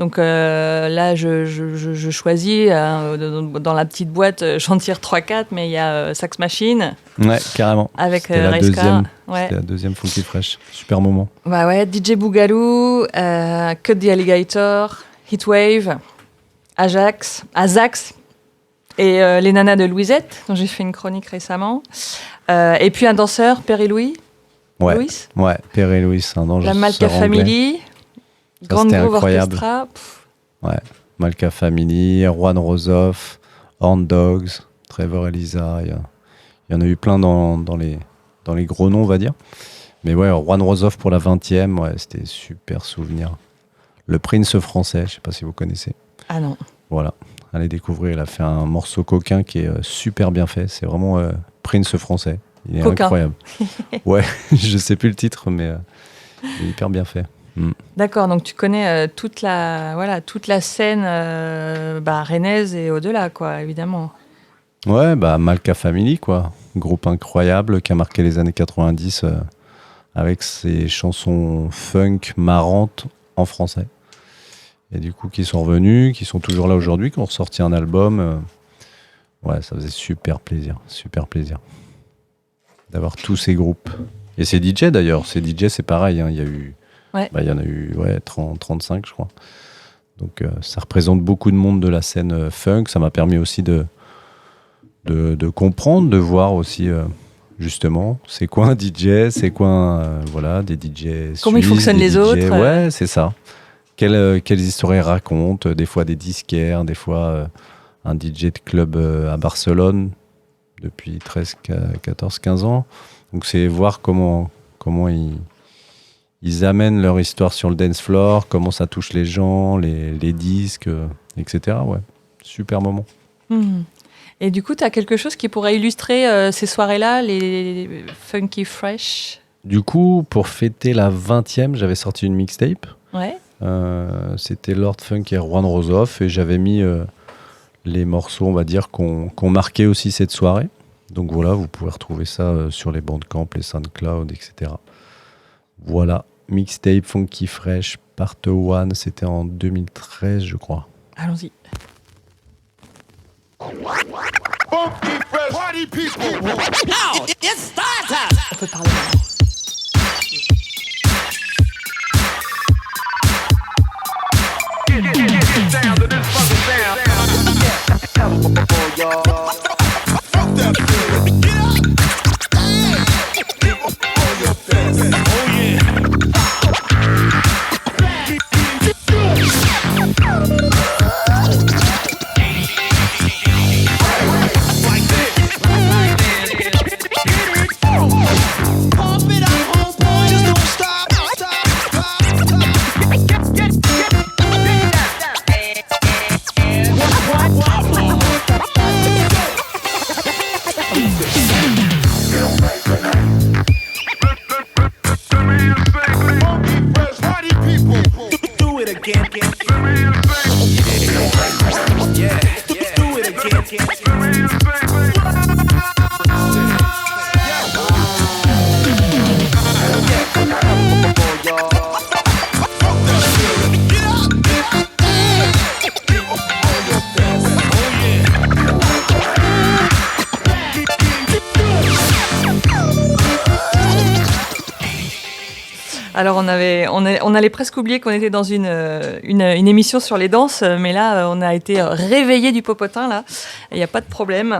Donc là, je choisis dans la petite boîte, j'en tire 3-4, mais il y a Sax Machine. Ouais, carrément. Avec c'était la Raiska. deuxième. Ouais. C'était la deuxième Funky Fresh. Super moment. Bah ouais, DJ Boogaloo, Cut the Alligator, Heatwave, Ajax, et les nanas de Louisette, dont j'ai fait une chronique récemment. Et puis un danseur, Perry Louis. Ouais, Louis. Ouais, Perry Louis, un danseur. La Malka Family, Grande Groove Orchestra. Ouais, Malka Family, Juan Rosoff, Horn Dogs, Trevor Eliza. Il y en a eu plein dans les gros noms, on va dire. Mais ouais, Juan Rosoff pour la 20e, ouais, c'était super souvenir. Le Prince français, je sais pas si vous connaissez. Ah non. Voilà, allez découvrir. Il a fait un morceau coquin qui est super bien fait. C'est vraiment Prince français. Il est coquin. Incroyable. Ouais, je sais plus le titre, mais il est hyper bien fait. D'accord, donc tu connais toute la scène rennaise et au-delà, quoi, évidemment. Ouais, Malka Family, quoi. Groupe incroyable qui a marqué les années 90 avec ses chansons funk marrantes en français. et du coup qui sont revenus, qui sont toujours là aujourd'hui, qui ont ressorti un album. Ouais, ça faisait super plaisir d'avoir tous ces groupes. Et ces DJ d'ailleurs, ces DJ c'est pareil, hein, il y a eu, il y en a eu 30, 35 je crois. Donc ça représente beaucoup de monde de la scène funk. Ça m'a permis aussi de comprendre, de voir aussi justement c'est quoi un DJ, c'est quoi des DJ suisses, comment ils fonctionnent les autres. Ouais, c'est ça. Quelles histoires ils racontent, des fois des disquaires, des fois un DJ de club à Barcelone depuis 14, 15 ans. Donc c'est voir comment ils amènent leur histoire sur le dance floor, comment ça touche les gens, les disques, etc. Ouais, super moment. Et du coup, tu as quelque chose qui pourrait illustrer ces soirées-là, les Funky Fresh? Du coup, pour fêter la 20e, j'avais sorti une mixtape. Ouais. C'était Lord Funk et Juan Rosoff, et j'avais mis les morceaux, on va dire, qu'on marquait aussi cette soirée. Donc voilà, vous pouvez retrouver ça sur les Bandcamp, les SoundCloud, etc. Voilà, mixtape Funky Fresh, part 1, c'était en 2013, je crois. Allons-y. Funky fresh party people. Now it's start time. On peut parler. Get down to this fucking sound. Fuck that feeling. Get up. Get up on your face. Oh yeah. Alors on allait presque oublier qu'on était dans une émission sur les danses, mais là on a été réveillés du popotin là, il n'y a pas de problème.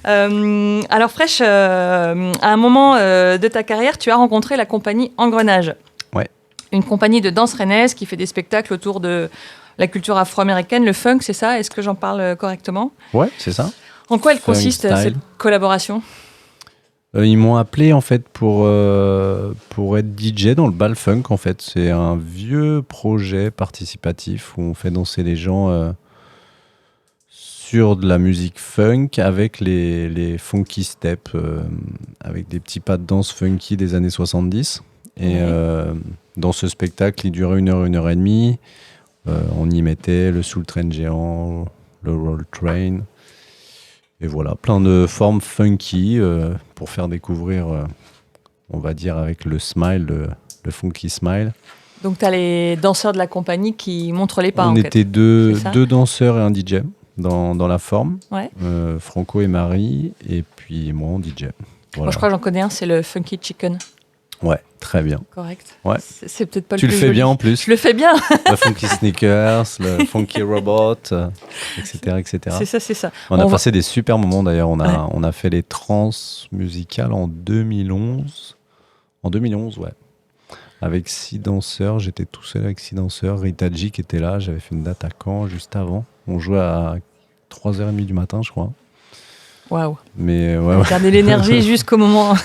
Alors Fresh, à un moment de ta carrière, tu as rencontré la compagnie Engrenage. Ouais. Une compagnie de danse rennaise qui fait des spectacles autour de la culture afro-américaine, le funk, c'est ça? Est-ce que j'en parle correctement? Ouais, c'est ça. En quoi elle Funk consiste style. cette collaboration? Ils m'ont appelé en fait pour être DJ dans le bal funk en fait. C'est un vieux projet participatif où on fait danser les gens sur de la musique funk avec les funky steps, avec des petits pas de danse funky des années 70. Et dans ce spectacle, il durait 1 heure, 1 heure et demie. On y mettait le Soul Train géant, le Roll Train. Et voilà, plein de formes funky pour faire découvrir, on va dire, avec le smile, le funky smile. Donc tu as les danseurs de la compagnie qui montrent les pas. On était deux deux danseurs et un DJ dans la forme. Ouais. Franco et Marie, et puis moi en DJ. Voilà. Moi, je crois que j'en connais un, c'est le Funky Chicken. Ouais, très bien. Correct. Ouais. C'est peut-être pas tu le plus le fais joli. bien en plus. Je le fais bien. Le Funky Sneakers, le Funky Robot, etc. C'est ça. On a passé des super moments d'ailleurs. On a fait les trans musicales en 2011. En 2011, ouais. Avec 6 danseurs. J'étais tout seul avec 6 danseurs. Rita G qui était là. J'avais fait une date à Caen juste avant. On jouait à 3h30 du matin, je crois. Waouh. Mais ouais. Garder l'énergie jusqu'au moment.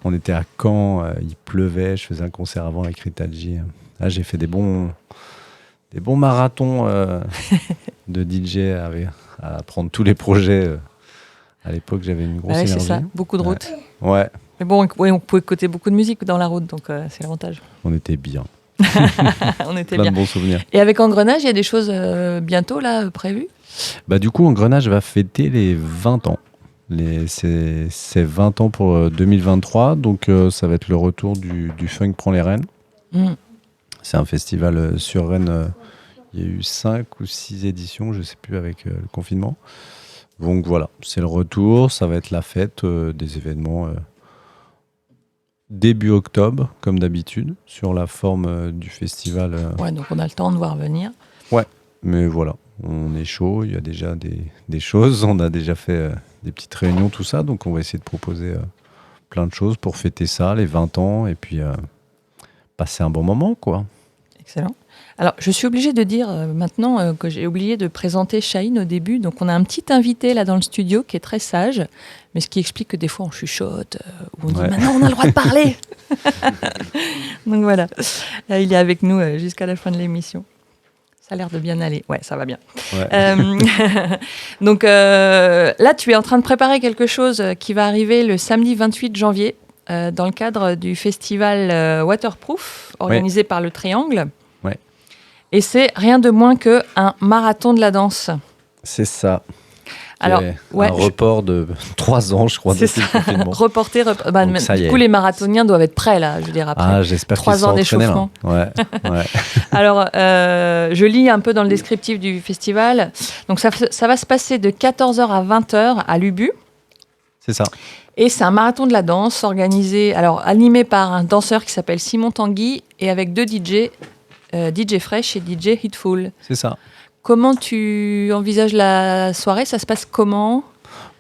On était à Caen, il pleuvait, je faisais un concert avant avec Rita G. Là, j'ai fait des bons marathons de DJ à prendre tous les projets. À l'époque, j'avais une grosse énergie. C'est ça, beaucoup de routes. Ouais. Mais bon, on pouvait écouter beaucoup de musique dans la route, donc c'est l'avantage. On était bien. On était Plein bien. de bons souvenirs. Et avec Engrenage, il y a des choses bientôt là prévues? Bah, du coup, Engrenage va fêter les 20 ans. C'est 20 ans pour 2023, donc ça va être le retour du Funk prend les rênes. C'est un festival sur Rennes Il y a eu 5 ou 6 éditions, je ne sais plus, avec le confinement. Donc voilà, c'est le retour. Ça va être la fête des événements début octobre, comme d'habitude, sur la forme du festival. Ouais, donc on a le temps de voir venir. Ouais, mais voilà, on est chaud. Il y a déjà des choses. On a déjà fait des petites réunions, tout ça. Donc on va essayer de proposer plein de choses pour fêter ça, les 20 ans, et puis passer un bon moment, quoi. Excellent. Alors, je suis obligée de dire maintenant que j'ai oublié de présenter Chahine au début. Donc, on a un petit invité là dans le studio qui est très sage, mais ce qui explique que des fois on chuchote, ou on dit maintenant on a le droit de parler. Donc voilà, là, il est avec nous jusqu'à la fin de l'émission. Ça a l'air de bien aller. Ouais, ça va bien. Ouais. Donc là, tu es en train de préparer quelque chose qui va arriver le samedi 28 janvier dans le cadre du festival Waterproof organisé par le Triangle. Ouais. Et c'est rien de moins qu'un marathon de la danse. C'est ça. Alors, un report de 3 ans, je crois, depuis le confinement. Reporté. Du coup, les marathoniens doivent être prêts, là, je veux dire, après. Ah, j'espère 3 ans d'échauffement. Ouais. Alors, je lis un peu dans le descriptif du festival. Donc, ça va se passer de 14h à 20h à l'Ubu. C'est ça. Et c'est un marathon de la danse organisé, alors animé par un danseur qui s'appelle Simon Tanguy et avec 2 DJ, DJ Fresh et DJ Hitful. C'est ça. Comment tu envisages la soirée ? Ça se passe comment ?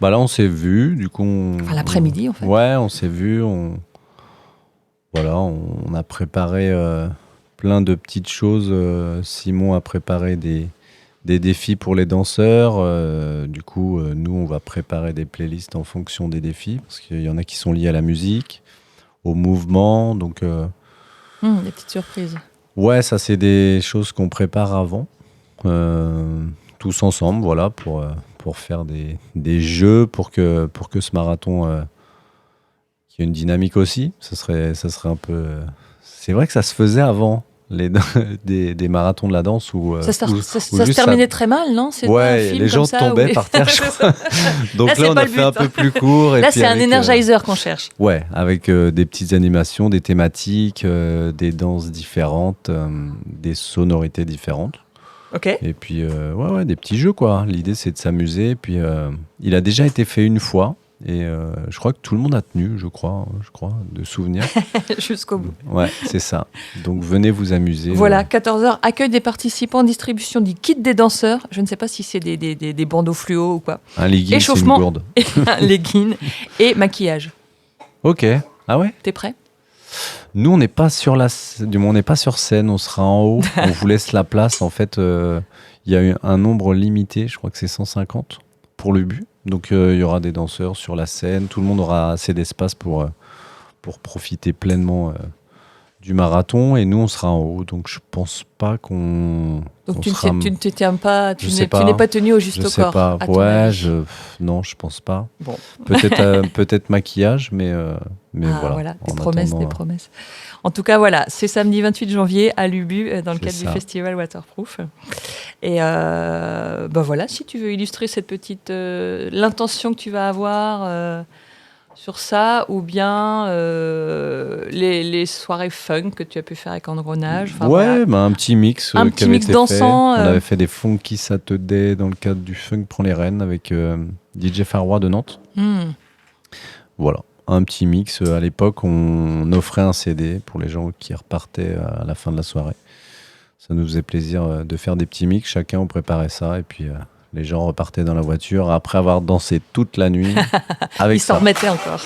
Bah là, on s'est vu, du coup... Enfin, l'après-midi, en fait. Ouais, on s'est vu, on a préparé plein de petites choses. Simon a préparé des défis pour les danseurs. Du coup, nous, on va préparer des playlists en fonction des défis, parce qu'il y en a qui sont liés à la musique, au mouvement, donc... des petites surprises. Ouais, ça, c'est des choses qu'on prépare avant. Tous ensemble, voilà, pour faire des jeux, pour que ce marathon qu'il y ait une dynamique aussi. Ça serait un peu... C'est vrai que ça se faisait avant, des marathons de la danse où ça se terminait très mal, non ? C'était un film les gens comme ça, tombaient par terre, je crois. Donc là, on a fait un peu plus court. Et là, puis c'est un energizer qu'on cherche. Ouais, avec des petites animations, des thématiques, des danses différentes, des sonorités différentes. Okay. Et puis, des petits jeux, quoi. L'idée, c'est de s'amuser. Puis, il a déjà été fait une fois. Et je crois que tout le monde a tenu, je crois, de souvenir. Jusqu'au bout. Ouais, c'est ça. Donc, venez vous amuser. Voilà, 14h, accueil des participants, distribution du kit des danseurs. Je ne sais pas si c'est des bandeaux fluo ou quoi. Un legging, échauffement, c'est une gourde. Un legging et maquillage. Ok. Ah ouais ? T'es prêt ? Nous, on n'est pas sur on n'est pas sur scène, on sera en haut. On vous laisse la place. En fait, il y a eu un nombre limité, je crois que c'est 150 pour le but. Donc, il y aura des danseurs sur la scène. Tout le monde aura assez d'espace pour profiter pleinement du marathon. Et nous, on sera en haut. Donc, je pense pas qu'on... Donc, tu n'es pas tenu au juste corps. Je sais pas. Non, je pense pas. Bon. Peut-être maquillage, mais voilà. Des promesses. En tout cas, voilà, c'est samedi 28 janvier à l'Ubu, dans le cadre du festival Waterproof. Et voilà, si tu veux illustrer cette petite... l'intention que tu vas avoir sur ça, ou bien les soirées funk que tu as pu faire avec Engrenage. Un petit mix. Un petit mix dansant. On avait fait des Funky Saturday dans le cadre du Funk Prend les Rênes avec DJ Farois de Nantes. Voilà. Un petit mix. À l'époque, on offrait un CD pour les gens qui repartaient à la fin de la soirée. Ça nous faisait plaisir de faire des petits mix. Chacun, on préparait ça. Et puis, les gens repartaient dans la voiture après avoir dansé toute la nuit. Avec Ils s'en remettaient encore.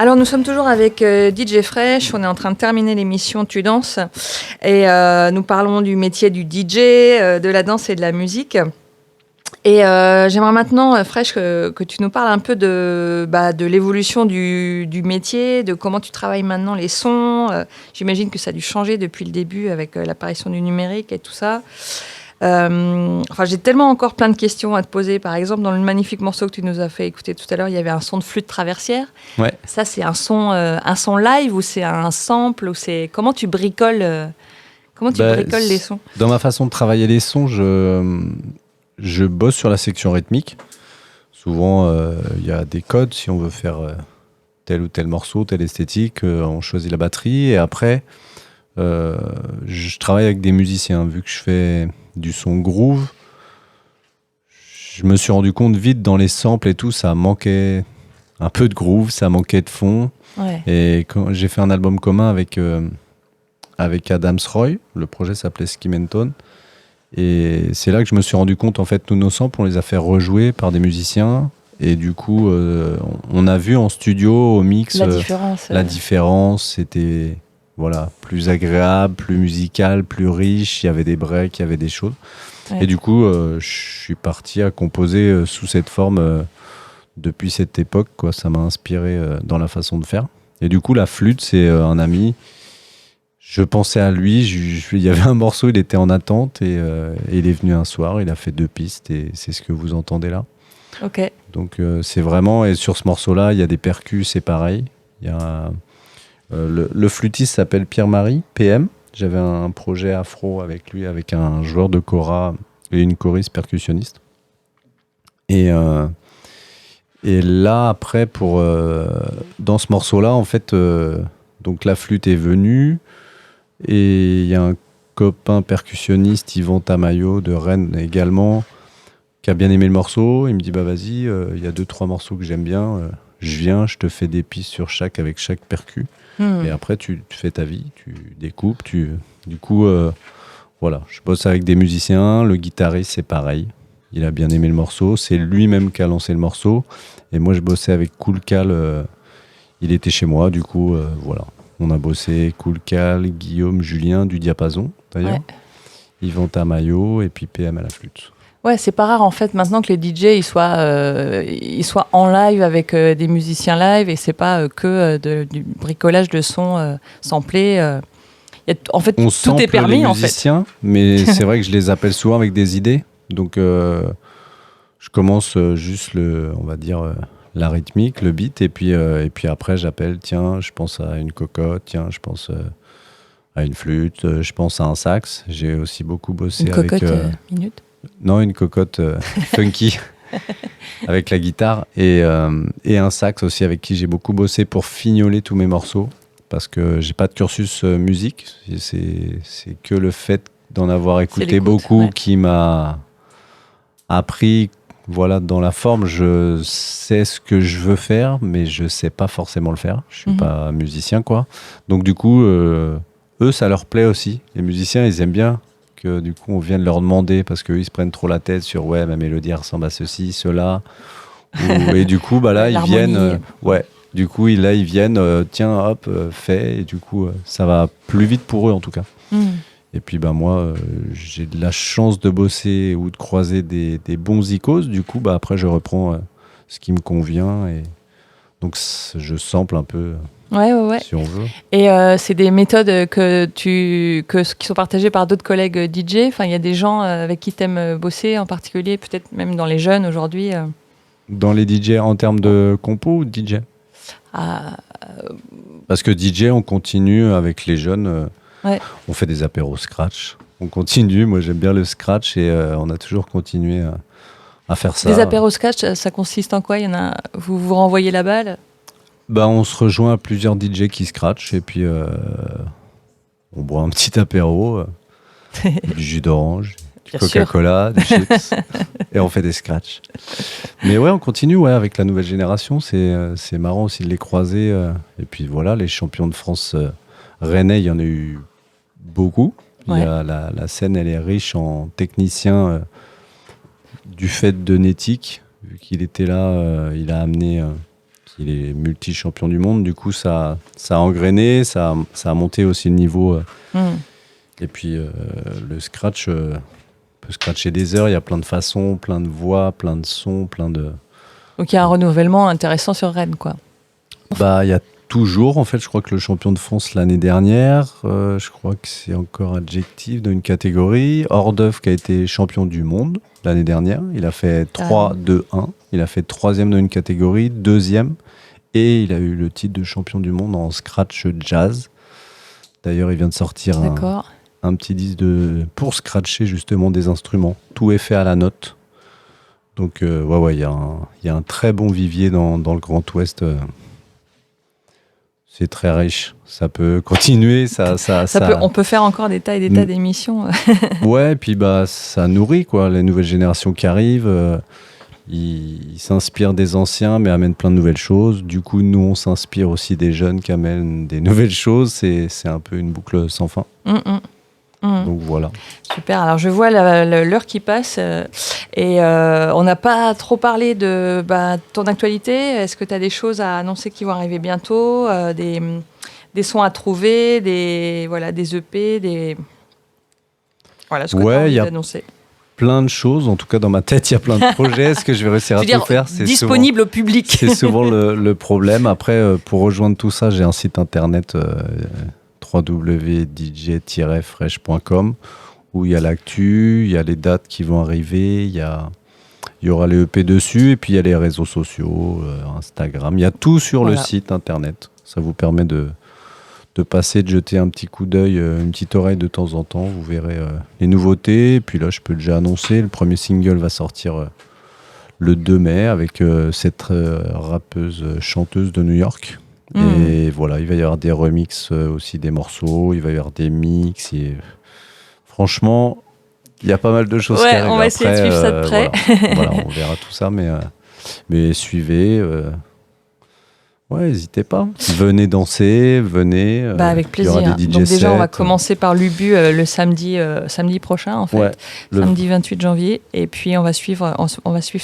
Alors nous sommes toujours avec DJ Fresh, on est en train de terminer l'émission Tu danses et nous parlons du métier du DJ, de la danse et de la musique. Et j'aimerais maintenant, Fresh, que tu nous parles un peu de l'évolution du métier, de comment tu travailles maintenant les sons. J'imagine que ça a dû changer depuis le début avec l'apparition du numérique et tout ça. J'ai tellement encore plein de questions à te poser. Par exemple, dans le magnifique morceau que tu nous as fait écouter tout à l'heure, il y avait un son de flûte traversière. Ouais. Ça, c'est un son live ou c'est un sample ou c'est comment tu bricoles les sons? Dans ma façon de travailler les sons, je bosse sur la section rythmique. Souvent, il y a des codes. Si on veut faire tel ou tel morceau, telle esthétique, on choisit la batterie. Et après, je travaille avec des musiciens. Vu que je fais du son groove, je me suis rendu compte vite dans les samples et tout, ça manquait un peu de groove, ça manquait de fond. Ouais. Et quand j'ai fait un album commun avec Adams Roy, le projet s'appelait Skim and Tone. Et c'est là que je me suis rendu compte, en fait, tous nos samples, on les a fait rejouer par des musiciens. Et du coup, on a vu en studio, au mix, la différence. C'était plus agréable, plus musical, plus riche. Il y avait des breaks, il y avait des choses. Ouais. Et du coup, je suis parti à composer sous cette forme depuis cette époque, quoi. Ça m'a inspiré dans la façon de faire. Et du coup, la flûte, c'est un ami. Je pensais à lui, il y avait un morceau, il était en attente et il est venu un soir, il a fait 2 pistes et c'est ce que vous entendez là. Ok. Donc c'est vraiment, et sur ce morceau-là, il y a des percus, c'est pareil. Il y a le flûtiste s'appelle Pierre-Marie, PM. J'avais un projet afro avec lui, avec un joueur de kora et une choriste percussionniste. Et là, après, dans ce morceau-là, en fait, donc la flûte est venue. Et il y a un copain percussionniste, Yvan Tamayo de Rennes également, qui a bien aimé le morceau. Il me dit vas-y, il y a 2-3 morceaux que j'aime bien, je viens, je te fais des pistes sur chaque avec chaque percu. Et après tu fais ta vie, tu découpes, du coup je bosse avec des musiciens. Le guitariste c'est pareil, il a bien aimé le morceau, c'est lui-même qui a lancé le morceau. Et moi je bossais avec Cool Cal, il était chez moi, du coup on a bossé Cool Cal, Guillaume, Julien du diapason d'ailleurs, Yvan Tamayo et puis PM à la flûte. Ouais, c'est pas rare en fait maintenant que les DJ ils soient en live avec des musiciens live et c'est pas que du bricolage de sons samplés. En fait, on tout est permis les en musiciens, fait. Mais c'est vrai que je les appelle souvent avec des idées. Donc je commence juste on va dire la rythmique, le beat, et puis après j'appelle, tiens, je pense à une cocotte, tiens, je pense à une flûte, je pense à un sax. J'ai aussi beaucoup bossé une avec... cocotte minute. Non, une cocotte funky avec la guitare et un sax aussi avec qui j'ai beaucoup bossé pour fignoler tous mes morceaux parce que j'ai pas de cursus musique. C'est que le fait d'en avoir écouté beaucoup qui m'a appris. Voilà, dans la forme, je sais ce que je veux faire, mais je sais pas forcément le faire. Je suis pas musicien, quoi. Donc du coup, eux, ça leur plaît aussi. Les musiciens, ils aiment bien que du coup, on vienne leur demander parce qu'eux, ils se prennent trop la tête sur ma mélodie ressemble à ceci, cela. Et du coup, là, ils viennent. Du coup, ils viennent. Tiens, hop, fais. Et du coup, ça va plus vite pour eux, en tout cas. Et puis moi, j'ai de la chance de bosser ou de croiser des bons icônes. Du coup, après, je reprends ce qui me convient. Et donc, je sample un peu, si on veut. Et c'est des méthodes qui sont partagées par d'autres collègues DJ. Enfin, il y a des gens avec qui tu aimes bosser en particulier, peut-être même dans les jeunes aujourd'hui. Dans les DJ en termes de compo ou de DJ Parce que DJ, on continue avec les jeunes. On fait des apéros scratch. On continue. Moi, j'aime bien le scratch et on a toujours continué à faire ça. Des apéros scratch, ça consiste en quoi ? Vous vous renvoyez la balle ? On se rejoint à plusieurs DJ qui scratchent et puis on boit un petit apéro, du jus d'orange, du Coca-Cola, des chips et on fait des scratchs. Mais on continue avec la nouvelle génération. C'est marrant aussi de les croiser. Et puis voilà, les champions de France rennais, il y en a eu beaucoup. Il y a la scène, elle est riche en techniciens du fait de Nétic. Vu qu'il était là, il a amené qu'il est multi-champion du monde. Du coup, ça a engrainé, ça a monté aussi le niveau. Et puis, le scratch, on peut scratcher des heures. Il y a plein de façons, plein de voix, plein de sons, plein de... Donc, il y a un renouvellement intéressant sur Rennes, quoi. Bah, il y a toujours, en fait, je crois que le champion de France l'année dernière, je crois que c'est encore Adjectif dans une catégorie. Ordeuf qui a été champion du monde l'année dernière. Il a fait 3-2-1. Il a fait 3e dans une catégorie, 2e. Et il a eu le titre de champion du monde en scratch jazz. D'ailleurs, il vient de sortir un petit disque pour scratcher justement des instruments. Tout est fait à la note. Donc, il y a un très bon vivier dans le Grand Ouest. C'est très riche. Ça peut continuer. On peut faire encore des tas et des tas d'émissions. Ouais, et puis ça nourrit quoi. Les nouvelles générations qui arrivent, ils s'inspirent des anciens, mais amènent plein de nouvelles choses. Du coup, nous, on s'inspire aussi des jeunes qui amènent des nouvelles choses. C'est un peu une boucle sans fin. Donc voilà. Super, alors je vois l'heure qui passe et on n'a pas trop parlé de ton actualité. Est-ce que tu as des choses à annoncer qui vont arriver bientôt, des sons à trouver, des EP, Voilà ce que tu as envie d'annoncer. Plein de choses, en tout cas dans ma tête, il y a plein de projets. Est-ce que je vais réussir à tout faire? C'est disponible souvent, au public. C'est souvent le problème. Après, pour rejoindre tout ça, j'ai un site internet www.dj-fresh.com où il y a l'actu, il y a les dates qui vont arriver, il y aura les EP dessus et puis il y a les réseaux sociaux, Instagram. Il y a tout sur le site internet. Ça vous permet de passer, de jeter un petit coup d'œil, une petite oreille de temps en temps. Vous verrez les nouveautés. Et puis là, je peux déjà annoncer, le premier single va sortir le 2 mai avec cette rappeuse chanteuse de New York. Et voilà, il va y avoir des remixes aussi des morceaux, il va y avoir des mix. Franchement, il y a pas mal de choses qui arrivent. On va essayer de suivre ça de près. Voilà, on verra tout ça, mais suivez. N'hésitez pas. Venez danser, venez. Avec plaisir. Il y aura des DJ Donc déjà, sets. on va commencer par l'Ubu le samedi prochain, en fait. Samedi 28 janvier. Et puis, on va suivre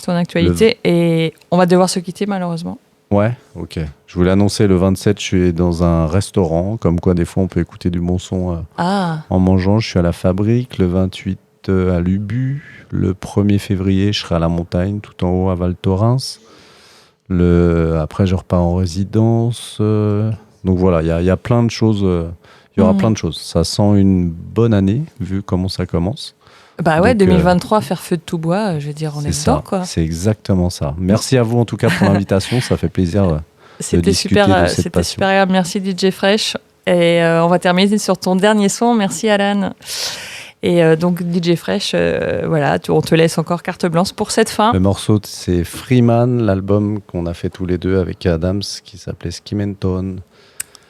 ton actualité. Et on va devoir se quitter, malheureusement. Ouais, ok. Je voulais annoncer le 27, je suis dans un restaurant, comme quoi des fois on peut écouter du bon son en mangeant. Je suis à la Fabrique, le 28 à l'Ubu, le 1er février je serai à la Montagne, tout en haut à Val Thorens. Après je repars en résidence. Donc voilà, il y a plein de choses. Il y aura plein de choses. Ça sent une bonne année, vu comment ça commence. Donc, 2023, faire feu de tout bois, je veux dire, on est dedans, quoi. C'est exactement ça. Merci à vous en tout cas pour l'invitation, ça fait plaisir de discuter de cette C'était passion. super agréable, merci DJ Fresh. Et on va terminer sur ton dernier son, merci Alan. Et donc DJ Fresh, on te laisse encore carte blanche pour cette fin. Le morceau, c'est Freeman, l'album qu'on a fait tous les deux avec Adams, qui s'appelait Skim and Tone.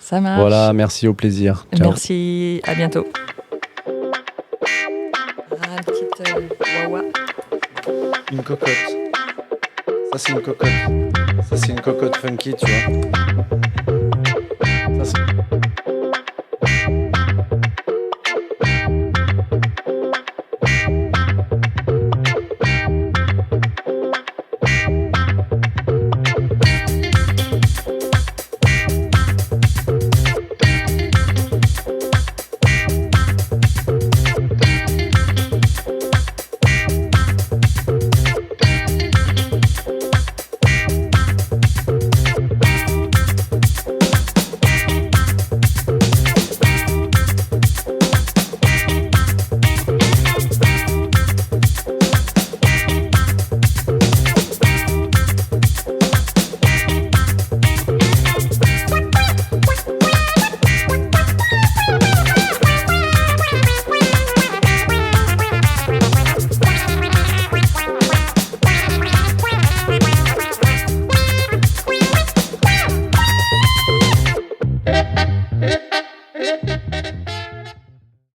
Ça marche. Voilà, merci, au plaisir. Ciao. Merci, à bientôt. Une cocotte. Ça, c'est une cocotte. Ça, c'est une cocotte funky, tu vois.